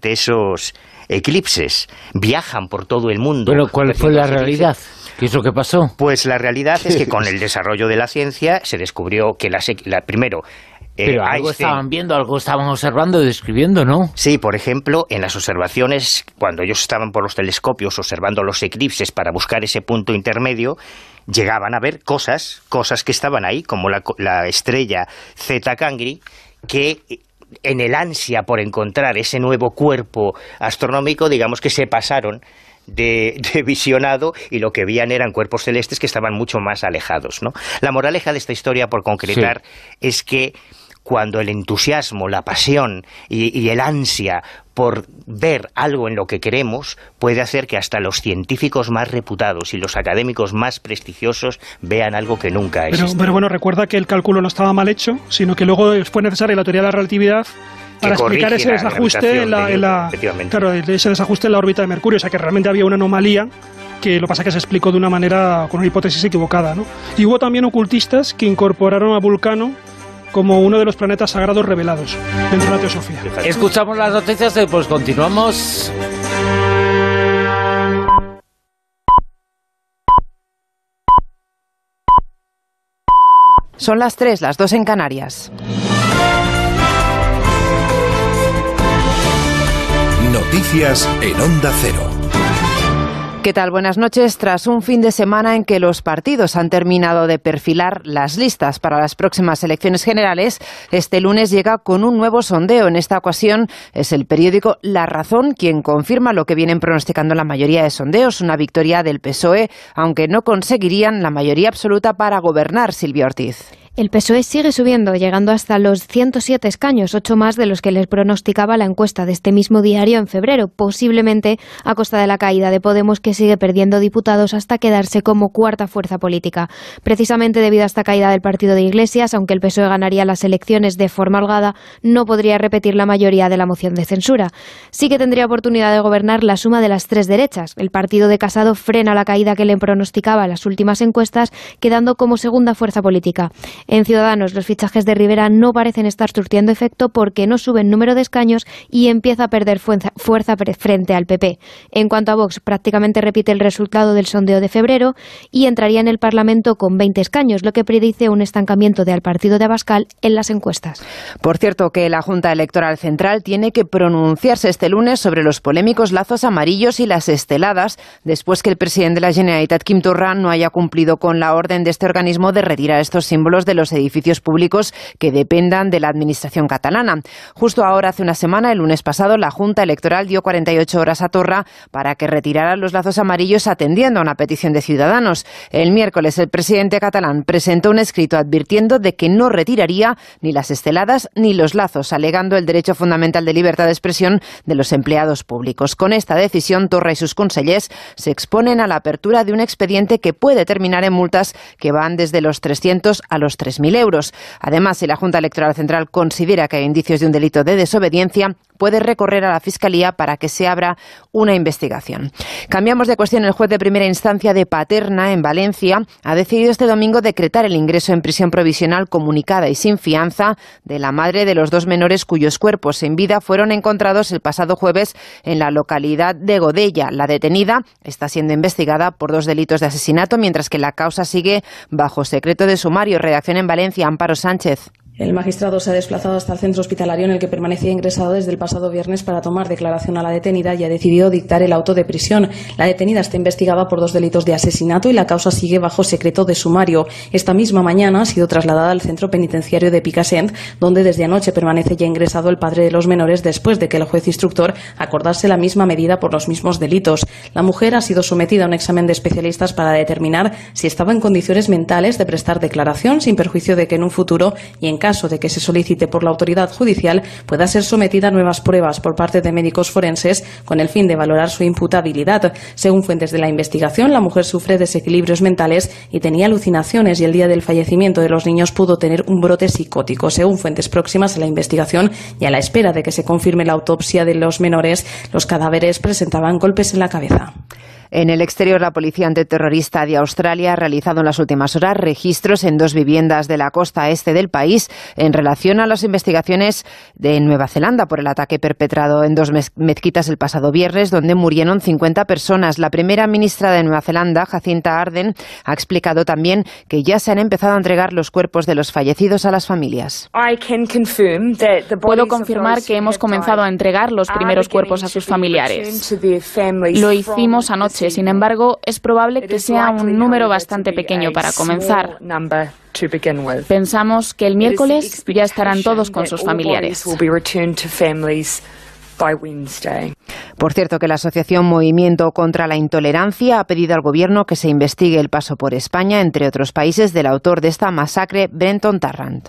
[SPEAKER 3] esos eclipses. Viajan por todo el mundo.
[SPEAKER 2] Bueno, ¿cuál fue la realidad? ¿Qué es lo que pasó?
[SPEAKER 3] Pues la realidad es que con el desarrollo de la ciencia se descubrió que primero...
[SPEAKER 2] Pero algo estaban viendo, algo estaban observando y describiendo, ¿no?
[SPEAKER 3] Sí, por ejemplo, en las observaciones, cuando ellos estaban por los telescopios observando los eclipses para buscar ese punto intermedio, llegaban a ver cosas que estaban ahí, como la estrella Zeta Cangri, que en el ansia por encontrar ese nuevo cuerpo astronómico, digamos que se pasaron de visionado, y lo que veían eran cuerpos celestes que estaban mucho más alejados, ¿no? La moraleja de esta historia, por concretar, es que cuando el entusiasmo, la pasión y el ansia por ver algo en lo que queremos puede hacer que hasta los científicos más reputados y los académicos más prestigiosos vean algo que nunca existió.
[SPEAKER 5] Pero bueno, recuerda que el cálculo no estaba mal hecho, sino que luego fue necesaria la teoría de la relatividad para explicar ese desajuste ese desajuste en la órbita de Mercurio. O sea, que realmente había una anomalía, que lo pasa que se explicó de una manera, con una hipótesis equivocada, ¿no? Y hubo también ocultistas que incorporaron a Vulcano como uno de los planetas sagrados revelados dentro de la teosofía.
[SPEAKER 2] Escuchamos las noticias, después continuamos.
[SPEAKER 6] Son las 3, las 2 en Canarias.
[SPEAKER 7] Noticias en Onda Cero.
[SPEAKER 6] ¿Qué tal? Buenas noches. Tras un fin de semana en que los partidos han terminado de perfilar las listas para las próximas elecciones generales, este lunes llega con un nuevo sondeo. En esta ocasión es el periódico La Razón quien confirma lo que vienen pronosticando la mayoría de sondeos, una victoria del PSOE, aunque no conseguirían la mayoría absoluta para gobernar. Silvia Ortiz.
[SPEAKER 14] El PSOE sigue subiendo, llegando hasta los 107 escaños, 8 más de los que les pronosticaba la encuesta de este mismo diario en febrero, posiblemente a costa de la caída de Podemos, que sigue perdiendo diputados hasta quedarse como cuarta fuerza política. Precisamente debido a esta caída del partido de Iglesias, aunque el PSOE ganaría las elecciones de forma holgada, no podría repetir la mayoría de la moción de censura. Sí que tendría oportunidad de gobernar la suma de las tres derechas. El partido de Casado frena la caída que le pronosticaba las últimas encuestas, quedando como segunda fuerza política. En Ciudadanos, los fichajes de Rivera no parecen estar surtiendo efecto porque no suben número de escaños y empieza a perder fuerza frente al PP. En cuanto a Vox, prácticamente repite el resultado del sondeo de febrero y entraría en el Parlamento con 20 escaños, lo que predice un estancamiento del partido de Abascal en las encuestas.
[SPEAKER 6] Por cierto, que la Junta Electoral Central tiene que pronunciarse este lunes sobre los polémicos lazos amarillos y las esteladas, después que el presidente de la Generalitat, Quim Torra, no haya cumplido con la orden de este organismo de retirar estos símbolos de los edificios públicos que dependan de la administración catalana. Justo ahora, hace una semana, el lunes pasado, la Junta Electoral dio 48 horas a Torra para que retirara los lazos amarillos, atendiendo a una petición de Ciudadanos. El miércoles, el presidente catalán presentó un escrito advirtiendo de que no retiraría ni las esteladas ni los lazos, alegando el derecho fundamental de libertad de expresión de los empleados públicos. Con esta decisión, Torra y sus consellers se exponen a la apertura de un expediente que puede terminar en multas que van desde los 300 a los 3.000 euros. Además, si la Junta Electoral Central considera que hay indicios de un delito de desobediencia, puede recorrer a la Fiscalía para que se abra una investigación. Cambiamos de cuestión. El juez de primera instancia de Paterna, en Valencia, ha decidido este domingo decretar el ingreso en prisión provisional comunicada y sin fianza de la madre de los dos menores cuyos cuerpos en vida fueron encontrados el pasado jueves en la localidad de Godella. La detenida está siendo investigada por 2 delitos de asesinato, mientras que la causa sigue bajo secreto de sumario. Redacción en Valencia, Amparo Sánchez.
[SPEAKER 20] El magistrado se ha desplazado hasta el centro hospitalario en el que permanecía ingresado desde el pasado viernes para tomar declaración a la detenida y ha decidido dictar el auto de prisión. La detenida está investigada por 2 delitos de asesinato y la causa sigue bajo secreto de sumario. Esta misma mañana ha sido trasladada al centro penitenciario de Picassent, donde desde anoche permanece ya ingresado el padre de los menores después de que el juez instructor acordase la misma medida por los mismos delitos. La mujer ha sido sometida a un examen de especialistas para determinar si estaba en condiciones mentales de prestar declaración, sin perjuicio de que en un futuro y en caso de que se solicite por la autoridad judicial, pueda ser sometida a nuevas pruebas por parte de médicos forenses con el fin de valorar su imputabilidad. Según fuentes de la investigación, la mujer sufre desequilibrios mentales y tenía alucinaciones, y el día del fallecimiento de los niños pudo tener un brote psicótico. Según fuentes próximas a la investigación y a la espera de que se confirme la autopsia de los menores, los cadáveres presentaban golpes en la cabeza.
[SPEAKER 6] En el exterior, la policía antiterrorista de Australia ha realizado en las últimas horas registros en 2 viviendas de la costa este del país en relación a las investigaciones de Nueva Zelanda por el ataque perpetrado en 2 mezquitas el pasado viernes, donde murieron 50 personas. La primera ministra de Nueva Zelanda, Jacinta Ardern, ha explicado también que ya se han empezado a entregar los cuerpos de los fallecidos a las familias.
[SPEAKER 21] Puedo confirmar que hemos comenzado a entregar los primeros cuerpos a sus familiares. Lo hicimos anoche. Sin embargo, es probable que sea un número bastante pequeño para comenzar. Pensamos que el miércoles ya estarán todos con sus familiares.
[SPEAKER 6] Por cierto, que la asociación Movimiento contra la Intolerancia ha pedido al Gobierno que se investigue el paso por España, entre otros países, del autor de esta masacre, Brenton Tarrant.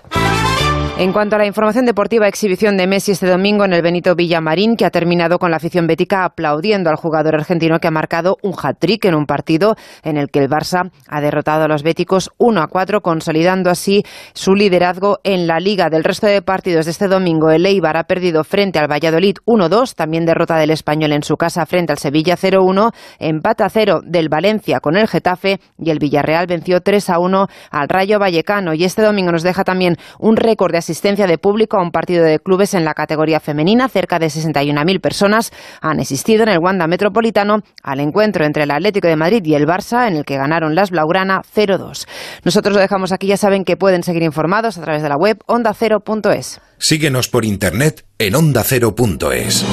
[SPEAKER 6] En cuanto a la información deportiva, exhibición de Messi este domingo en el Benito Villamarín, que ha terminado con la afición bética aplaudiendo al jugador argentino que ha marcado un hat-trick en un partido en el que el Barça ha derrotado a los béticos 1-4, consolidando así su liderazgo en la Liga. Del resto de partidos de este domingo, el Eibar ha perdido frente al Valladolid 1-2, también derrota del Español en su casa frente al Sevilla 0-1, empate a 0 del Valencia con el Getafe y el Villarreal venció 3-1 al Rayo Vallecano. Y este domingo nos deja también un récord de asistencia de público a un partido de clubes en la categoría femenina. Cerca de 61.000 personas han asistido en el Wanda Metropolitano al encuentro entre el Atlético de Madrid y el Barça, en el que ganaron las Blaugrana 0-2. Nosotros lo dejamos aquí. Ya saben que pueden seguir informados a través de la web ondacero.es.
[SPEAKER 7] Síguenos por internet en ondacero.es.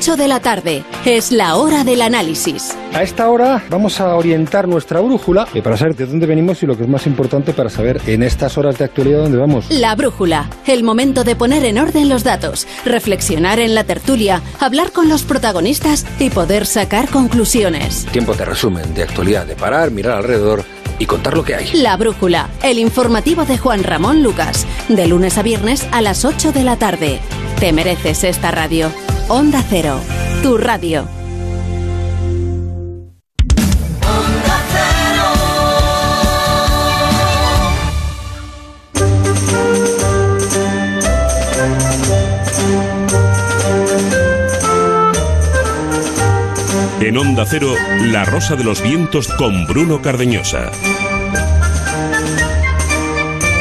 [SPEAKER 16] 8 de la tarde. Es la hora del análisis.
[SPEAKER 9] A esta hora vamos a orientar nuestra brújula para saber de dónde venimos y lo que es más importante para saber en estas horas de actualidad dónde vamos.
[SPEAKER 16] La brújula, el momento de poner en orden los datos, reflexionar en la tertulia, hablar con los protagonistas y poder sacar conclusiones.
[SPEAKER 9] Tiempo de resumen, de actualidad, de parar, mirar alrededor y contar lo que hay.
[SPEAKER 16] La brújula, el informativo de Juan Ramón Lucas, de lunes a viernes a las 8 de la tarde. Te mereces esta radio. Onda Cero, tu radio.
[SPEAKER 19] En Onda Cero, La Rosa de los Vientos con Bruno Cardeñosa.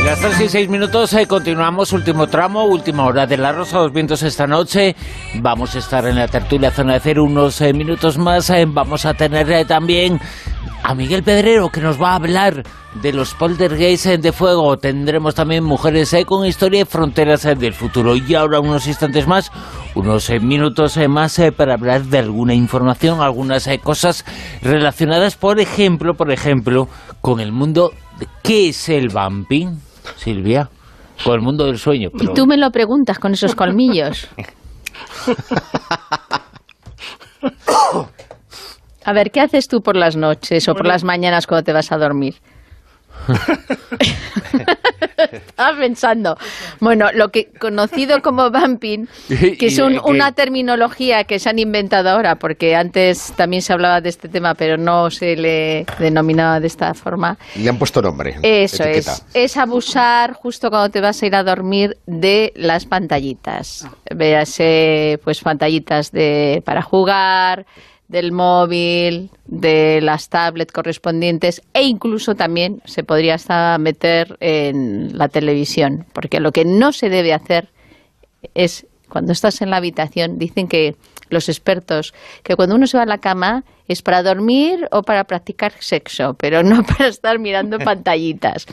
[SPEAKER 2] Las 3:06, continuamos, último tramo, última hora de La Rosa de los Vientos esta noche. Vamos a estar en la tertulia Zona de Cero unos minutos más. Vamos a tener también a Miguel Pedrero, que nos va a hablar de los poltergeists de fuego. Tendremos también Mujeres con Historia y Fronteras del Futuro. Y ahora, unos instantes más, unos minutos más para hablar de alguna información, algunas cosas relacionadas, por ejemplo, con el mundo de ¿qué es el vamping, Silvia? Con el mundo del sueño.
[SPEAKER 4] Pero... Y tú me lo preguntas con esos colmillos. A ver, ¿qué haces tú por las noches o por las mañanas cuando te vas a dormir? Estaba pensando. Bueno, lo que conocido como vamping, que es una terminología que se han inventado ahora, porque antes también se hablaba de este tema, pero no se le denominaba de esta forma.
[SPEAKER 1] Le han puesto nombre.
[SPEAKER 4] Eso es abusar justo cuando te vas a ir a dormir de las pantallitas. Véase, pues pantallitas para jugar, del móvil, de las tablets correspondientes, e incluso también se podría hasta meter en la televisión, porque lo que no se debe hacer es, cuando estás en la habitación, dicen que los expertos, que cuando uno se va a la cama es para dormir o para practicar sexo, pero no para estar mirando pantallitas.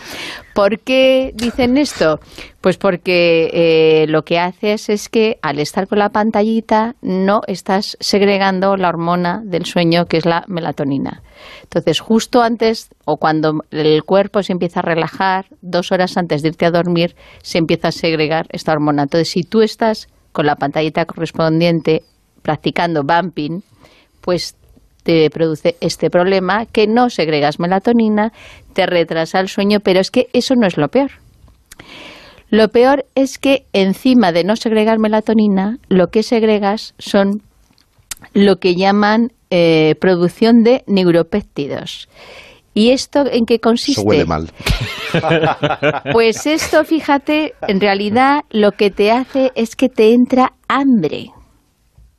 [SPEAKER 4] ¿Por qué dicen esto? Pues porque lo que haces es que al estar con la pantallita no estás segregando la hormona del sueño, que es la melatonina. Entonces, justo antes o cuando el cuerpo se empieza a relajar, 2 horas antes de irte a dormir, se empieza a segregar esta hormona. Entonces, si tú estás con la pantallita correspondiente practicando vamping, pues te produce este problema, que no segregas melatonina, te retrasa el sueño, pero es que eso no es lo peor. Lo peor es que encima de no segregar melatonina, lo que segregas son lo que llaman producción de neuropéptidos. ¿Y esto en qué consiste?
[SPEAKER 1] Eso huele mal.
[SPEAKER 4] Pues esto, fíjate, en realidad lo que te hace es que te entra hambre.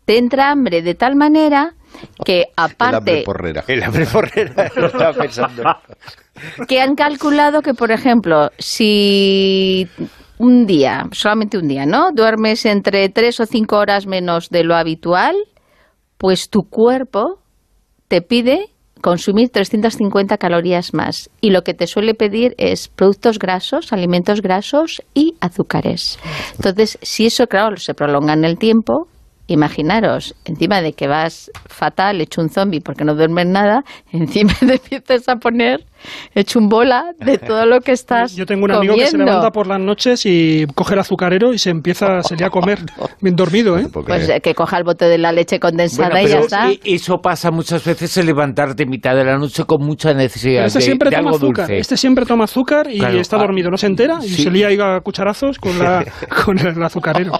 [SPEAKER 4] Te entra hambre de tal manera que, aparte...
[SPEAKER 3] El hambre porrera, lo estaba pensando.
[SPEAKER 4] Que han calculado que, por ejemplo, si solamente un día, ¿no?, duermes entre 3 o 5 horas menos de lo habitual, pues tu cuerpo te pide consumir 350 calorías más. Y lo que te suele pedir es productos grasos, alimentos grasos y azúcares. Entonces, si eso, claro, se prolonga en el tiempo, imaginaros, encima de que vas fatal, hecho un zombie porque no duermes nada, encima te empiezas a poner hecho un bola de todo lo que estás
[SPEAKER 5] Yo tengo un amigo
[SPEAKER 4] comiendo.
[SPEAKER 5] Que se levanta por las noches y coge el azucarero y se lía a comer bien dormido, ¿eh?
[SPEAKER 4] Pues que coja el bote de la leche condensada y ya está.
[SPEAKER 2] Eso pasa muchas veces, el levantarte en mitad de la noche con mucha necesidad
[SPEAKER 5] de
[SPEAKER 2] algo
[SPEAKER 5] azúcar.
[SPEAKER 2] Dulce.
[SPEAKER 5] Este siempre toma azúcar y
[SPEAKER 2] claro,
[SPEAKER 5] está dormido, no se entera y se lía a cucharazos con el azucarero.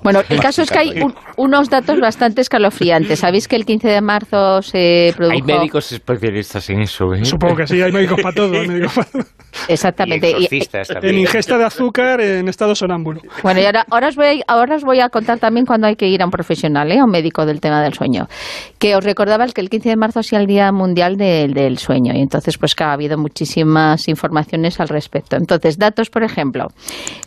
[SPEAKER 4] Bueno, el caso es que hay unos datos bastante escalofriantes. ¿Sabéis que el 15 de marzo se produjo...
[SPEAKER 2] Hay médicos especialistas en eso, ¿eh?
[SPEAKER 5] Supongo que sí, hay médicos para todo.
[SPEAKER 4] Exactamente.
[SPEAKER 5] En ingesta de azúcar en estado sonámbulo.
[SPEAKER 4] Bueno, y ahora os voy a contar también cuando hay que ir a un profesional, a un médico del tema del sueño. Que os recordaba que el 15 de marzo ha sido el Día Mundial del Sueño. Y entonces, pues ha habido muchísimas informaciones al respecto. Entonces, datos, por ejemplo.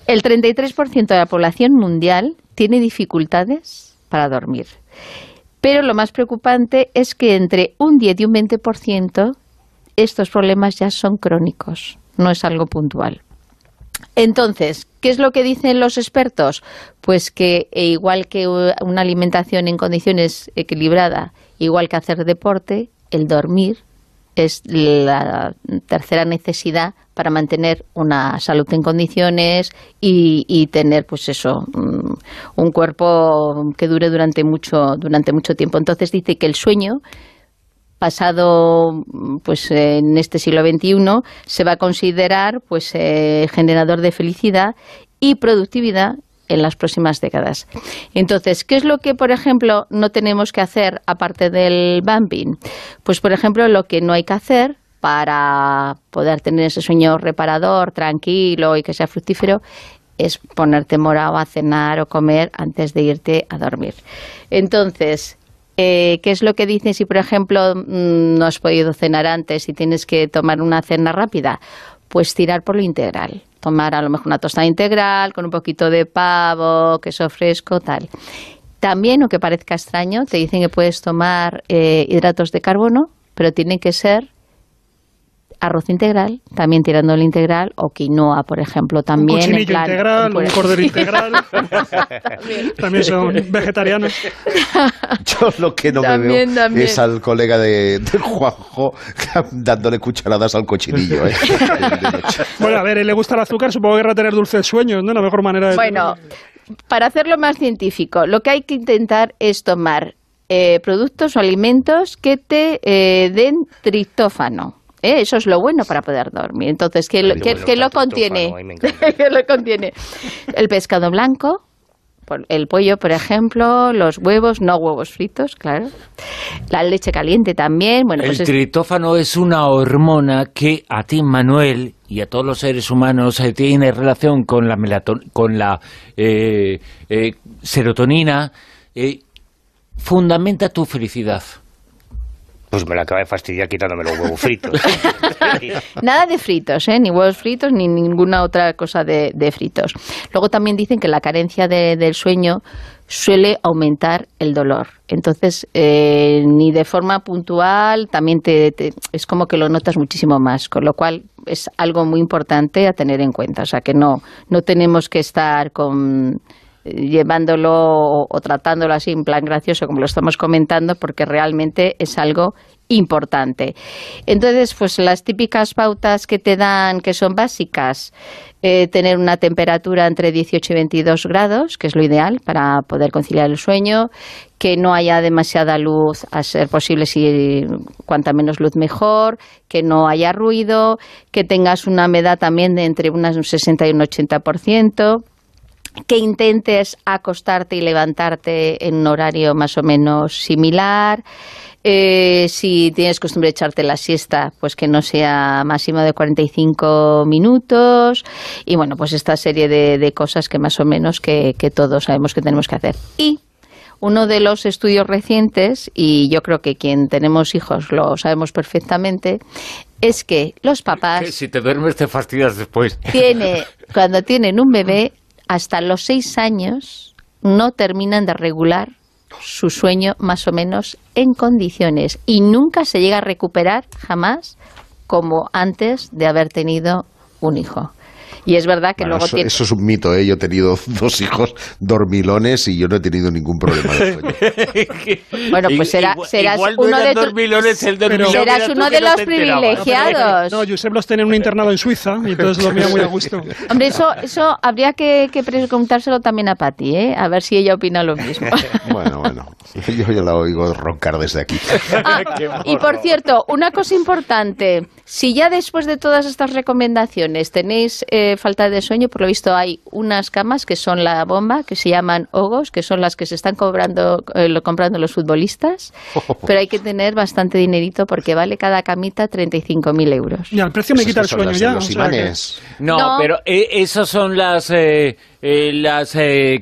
[SPEAKER 4] El 33% de la población mundial tiene dificultades para dormir. Pero lo más preocupante es que entre un 10 y un 20% estos problemas ya son crónicos, no es algo puntual. Entonces, ¿qué es lo que dicen los expertos? Pues que igual que una alimentación en condiciones equilibrada, igual que hacer deporte, el dormir es la tercera necesidad para mantener una salud en condiciones y tener, pues eso, un cuerpo que dure durante mucho tiempo. Entonces dice que el sueño, pasado pues en este siglo XXI, se va a considerar pues generador de felicidad y productividad en las próximas décadas. Entonces, ¿qué es lo que, por ejemplo, no tenemos que hacer aparte del vamping? Pues, por ejemplo, lo que no hay que hacer para poder tener ese sueño reparador, tranquilo y que sea fructífero, es ponerte morado a cenar o comer antes de irte a dormir. Entonces, ¿qué es lo que dicen si, por ejemplo, no has podido cenar antes y tienes que tomar una cena rápida? Pues tirar por lo integral. Tomar a lo mejor una tostada integral con un poquito de pavo, queso fresco, tal. También, aunque parezca extraño, te dicen que puedes tomar hidratos de carbono, pero tienen que ser arroz integral, también tirando el integral, o quinoa, por ejemplo, también.
[SPEAKER 5] Un cochinillo integral, un cordero integral. También son vegetarianos.
[SPEAKER 1] Yo lo que no me veo es al colega de Juanjo dándole cucharadas al cochinillo.
[SPEAKER 5] Bueno, a ver, él le gusta el azúcar, supongo que querrá tener dulces sueños, ¿no? La mejor manera de...
[SPEAKER 4] Bueno, para hacerlo más científico, lo que hay que intentar es tomar productos o alimentos que te den triptófano. Eso es lo bueno para poder dormir. Entonces, ¿qué lo contiene? ¿Qué lo contiene? El pescado blanco, el pollo, por ejemplo, los huevos, no huevos fritos, claro. La leche caliente también. Bueno,
[SPEAKER 2] el triptófano es una hormona que a ti, Manuel, y a todos los seres humanos tiene relación con la serotonina, fundamenta tu felicidad.
[SPEAKER 3] Pues me la acaba de fastidiar quitándome los huevos fritos.
[SPEAKER 4] Nada de fritos, ni huevos fritos ni ninguna otra cosa de fritos. Luego también dicen que la carencia del sueño suele aumentar el dolor. Entonces, ni de forma puntual, también es como que lo notas muchísimo más, con lo cual es algo muy importante a tener en cuenta. O sea, que no tenemos que estar llevándolo o tratándolo así en plan gracioso como lo estamos comentando, porque realmente es algo importante. Entonces, pues las típicas pautas que te dan, que son básicas, tener una temperatura entre 18 y 22 grados, que es lo ideal para poder conciliar el sueño, que no haya demasiada luz, a ser posible, si cuanta menos luz mejor, que no haya ruido, que tengas una humedad también de entre un 60 y un 80%, que intentes acostarte y levantarte en un horario más o menos similar. Si tienes costumbre de echarte la siesta, pues que no sea máximo de 45 minutos. Y bueno, pues esta serie de cosas que más o menos que todos sabemos que tenemos que hacer. Y uno de los estudios recientes, y yo creo que quien tenemos hijos lo sabemos perfectamente, es que los papás...
[SPEAKER 2] Que si te duermes te fastidias después.
[SPEAKER 4] Cuando tienen un bebé, hasta los 6 años no terminan de regular su sueño más o menos en condiciones y nunca se llega a recuperar jamás como antes de haber tenido un hijo. Y es verdad que luego
[SPEAKER 1] eso es un mito, ¿eh? Yo he tenido 2 hijos dormilones y yo no he tenido ningún problema de sueño.
[SPEAKER 4] Bueno, pues serás uno de serás uno de los privilegiados.
[SPEAKER 5] No, Josep los tenía en un internado en Suiza y entonces dormía muy a gusto.
[SPEAKER 4] Hombre, eso habría que preguntárselo también a Pati, ¿eh? A ver si ella opina lo mismo.
[SPEAKER 1] Bueno, yo ya la oigo roncar desde aquí.
[SPEAKER 4] Y por cierto, una cosa importante, si ya después de todas estas recomendaciones tenéis falta de sueño, por lo visto hay unas camas que son la bomba, que se llaman Ogos, que son las que se están comprando los futbolistas, pero hay que tener bastante dinerito porque vale cada camita 35.000 euros.
[SPEAKER 5] Ya, el precio me quita el sueño ya.
[SPEAKER 1] Los imanes.
[SPEAKER 2] No, pero esas son las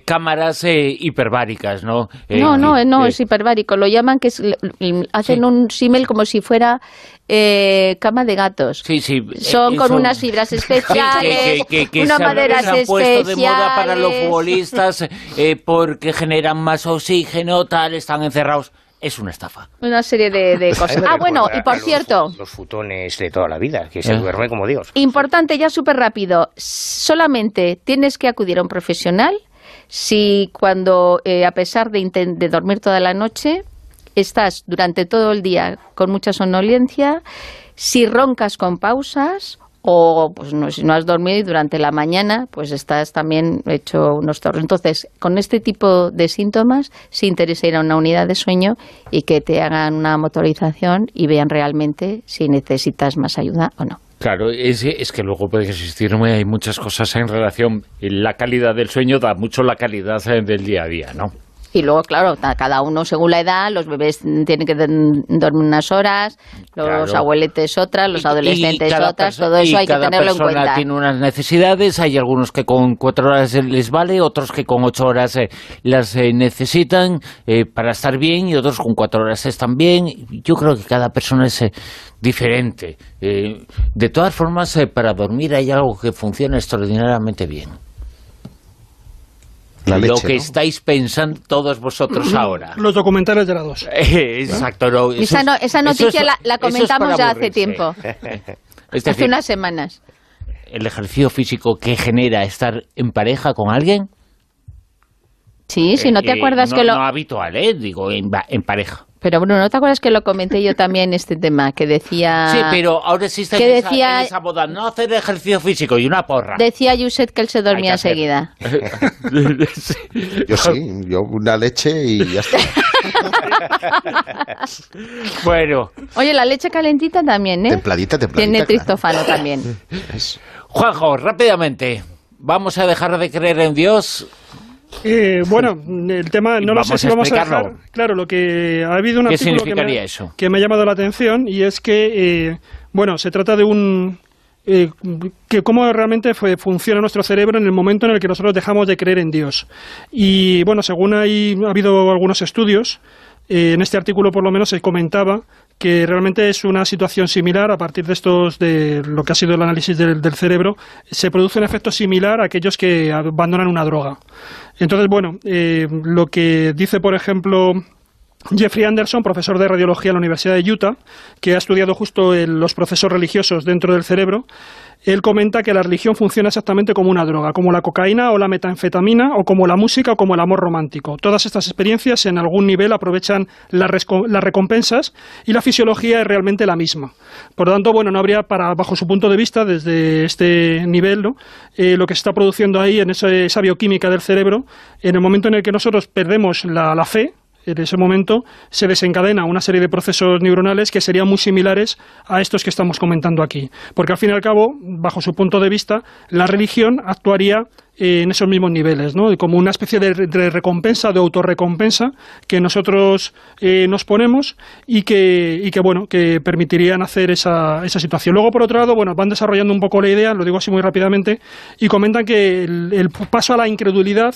[SPEAKER 2] cámaras hiperbáricas, ¿no?
[SPEAKER 4] No, es hiperbárico. Lo llaman hacen un símil como si fuera cama de gatos.
[SPEAKER 2] Sí.
[SPEAKER 4] Son con unas fibras especiales, unas maderas
[SPEAKER 2] especiales. Se han puesto de moda para los futbolistas porque generan más oxígeno, están encerrados es una estafa.
[SPEAKER 4] Una serie de cosas. Bueno, y por cierto...
[SPEAKER 3] Los futones de toda la vida, que se duerme como Dios.
[SPEAKER 4] Importante, ya súper rápido, solamente tienes que acudir a un profesional si cuando, a pesar de dormir toda la noche, estás durante todo el día con mucha somnolencia, si roncas con pausas... O pues si no has dormido y durante la mañana pues estás también hecho unos torros. Entonces, con este tipo de síntomas, sí interesa ir a una unidad de sueño y que te hagan una motorización y vean realmente si necesitas más ayuda o no.
[SPEAKER 2] Claro, es que luego puede existir hay muchas cosas en relación. La calidad del sueño da mucho la calidad del día a día, ¿no?
[SPEAKER 4] Y luego, claro, cada uno según la edad, los bebés tienen que dormir unas horas, los abueletes otras, los adolescentes otras, todo eso hay que tenerlo en cuenta.
[SPEAKER 2] Cada persona tiene unas necesidades, hay algunos que con 4 horas les vale, otros que con 8 horas las necesitan para estar bien y otros con 4 horas están bien. Yo creo que cada persona es diferente. De todas formas, para dormir hay algo que funciona extraordinariamente bien. Leche, lo que estáis pensando todos vosotros ahora.
[SPEAKER 5] Los documentales de la 2.
[SPEAKER 2] Exacto. No,
[SPEAKER 4] esa noticia la comentamos ya hace tiempo. Hace unas semanas.
[SPEAKER 2] ¿El ejercicio físico que genera estar en pareja con alguien?
[SPEAKER 4] Sí, si no te acuerdas que lo...
[SPEAKER 2] No habitual, digo, en pareja.
[SPEAKER 4] Pero Bruno, ¿no te acuerdas que lo comenté yo también este tema? Que decía...
[SPEAKER 2] Sí, pero ahora existe en esa boda no hacer ejercicio físico y una porra.
[SPEAKER 4] Decía Yuset que él se dormía enseguida.
[SPEAKER 1] Yo sí, yo una leche y ya está.
[SPEAKER 2] Bueno.
[SPEAKER 4] Oye, la leche calentita también, ¿eh?
[SPEAKER 1] Templadita.
[SPEAKER 4] Tiene triptófano también.
[SPEAKER 2] Juanjo, rápidamente, ¿vamos a dejar de creer en Dios?
[SPEAKER 5] Bueno, el tema no lo sé si vamos a dejar. Claro, lo que ha habido un artículo que me ha llamado la atención y es que, se trata de que cómo realmente funciona nuestro cerebro en el momento en el que nosotros dejamos de creer en Dios. Y bueno, según ha habido algunos estudios, en este artículo por lo menos se comentaba que realmente es una situación similar. A partir de lo que ha sido el análisis del cerebro, se produce un efecto similar a aquellos que abandonan una droga. Entonces, lo que dice, por ejemplo, Jeffrey Anderson, profesor de radiología en la Universidad de Utah, que ha estudiado justo los procesos religiosos dentro del cerebro, él comenta que la religión funciona exactamente como una droga, como la cocaína o la metanfetamina, o como la música o como el amor romántico. Todas estas experiencias en algún nivel aprovechan las recompensas y la fisiología es realmente la misma. Por lo tanto, no habría, bajo su punto de vista, desde este nivel, lo que se está produciendo ahí en esa bioquímica del cerebro, en el momento en el que nosotros perdemos la fe, en ese momento se desencadena una serie de procesos neuronales que serían muy similares a estos que estamos comentando aquí. Porque al fin y al cabo, bajo su punto de vista, la religión actuaría en esos mismos niveles, ¿no? Como una especie de recompensa, de autorrecompensa que nosotros nos ponemos y que permitirían hacer esa situación. Luego, por otro lado, van desarrollando un poco la idea, lo digo así muy rápidamente, y comentan que el paso a la incredulidad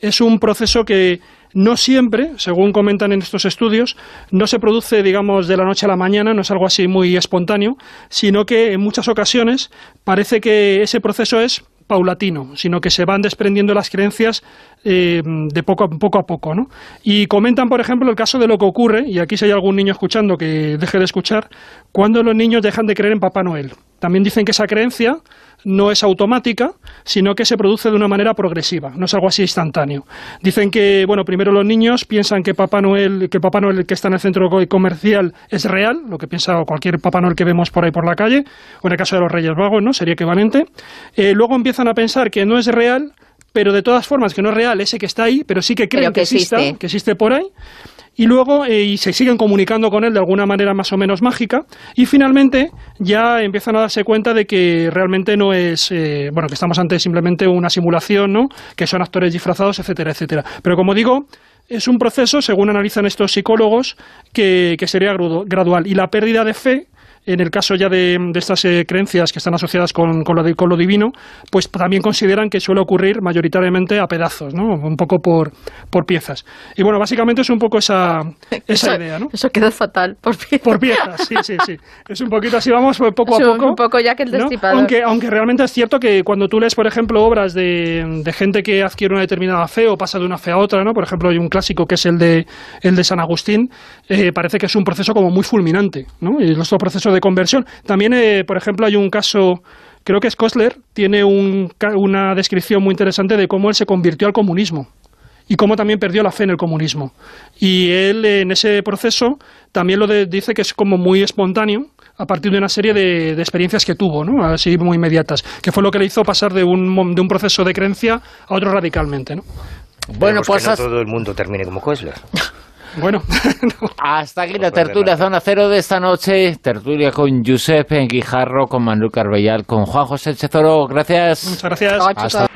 [SPEAKER 5] es un proceso que no siempre, según comentan en estos estudios, no se produce, digamos, de la noche a la mañana, no es algo así muy espontáneo, sino que en muchas ocasiones parece que ese proceso es paulatino, sino que se van desprendiendo las creencias de poco a poco, ¿no? Y comentan, por ejemplo, el caso de lo que ocurre, y aquí si hay algún niño escuchando que deje de escuchar, cuando los niños dejan de creer en Papá Noel. También dicen que esa creencia no es automática, sino que se produce de una manera progresiva, no es algo así instantáneo. Dicen que, primero los niños piensan que Papá Noel que está en el centro comercial es real, lo que piensa cualquier Papá Noel que vemos por ahí por la calle, o en el caso de los Reyes Magos, ¿no? Sería equivalente. Luego empiezan a pensar que no es real, pero de todas formas que no es real ese que está ahí, pero sí que creen que existe por ahí. Y luego y se siguen comunicando con él de alguna manera más o menos mágica, y finalmente ya empiezan a darse cuenta de que realmente no es, que estamos ante simplemente una simulación, ¿no? Que son actores disfrazados, etcétera, etcétera. Pero como digo, es un proceso, según analizan estos psicólogos, que sería gradual, y la pérdida de fe en el caso ya de estas creencias que están asociadas con lo divino, pues también consideran que suele ocurrir mayoritariamente a pedazos, ¿no? Un poco por piezas. Y bueno, básicamente es un poco esa idea, ¿no?
[SPEAKER 4] Eso quedó fatal, por piezas.
[SPEAKER 5] Por piezas, sí. Es un poquito así, vamos poco a poco.
[SPEAKER 4] Un poco ya que el Destripador.
[SPEAKER 5] Aunque realmente es cierto que cuando tú lees, por ejemplo, obras de gente que adquiere una determinada fe o pasa de una fe a otra, ¿no? Por ejemplo, hay un clásico que es el de San Agustín, parece que es un proceso como muy fulminante, ¿no? Y nuestro proceso de conversión. También, por ejemplo, hay un caso, creo que es Kostler, tiene una descripción muy interesante de cómo él se convirtió al comunismo y cómo también perdió la fe en el comunismo. Y él, en ese proceso, también dice que es como muy espontáneo, a partir de una serie de experiencias que tuvo, ¿no? Así muy inmediatas, que fue lo que le hizo pasar de un proceso de creencia a otro radicalmente, ¿no?
[SPEAKER 2] Bueno, pues
[SPEAKER 3] que no todo el mundo termine como Kostler.
[SPEAKER 5] Bueno,
[SPEAKER 2] hasta aquí la tertulia Zona Cero de esta noche. Tertulia con Josep Guijarro, con Manuel Carbellal, con Juan José Chezoro. Gracias.
[SPEAKER 5] Muchas gracias.
[SPEAKER 2] Hasta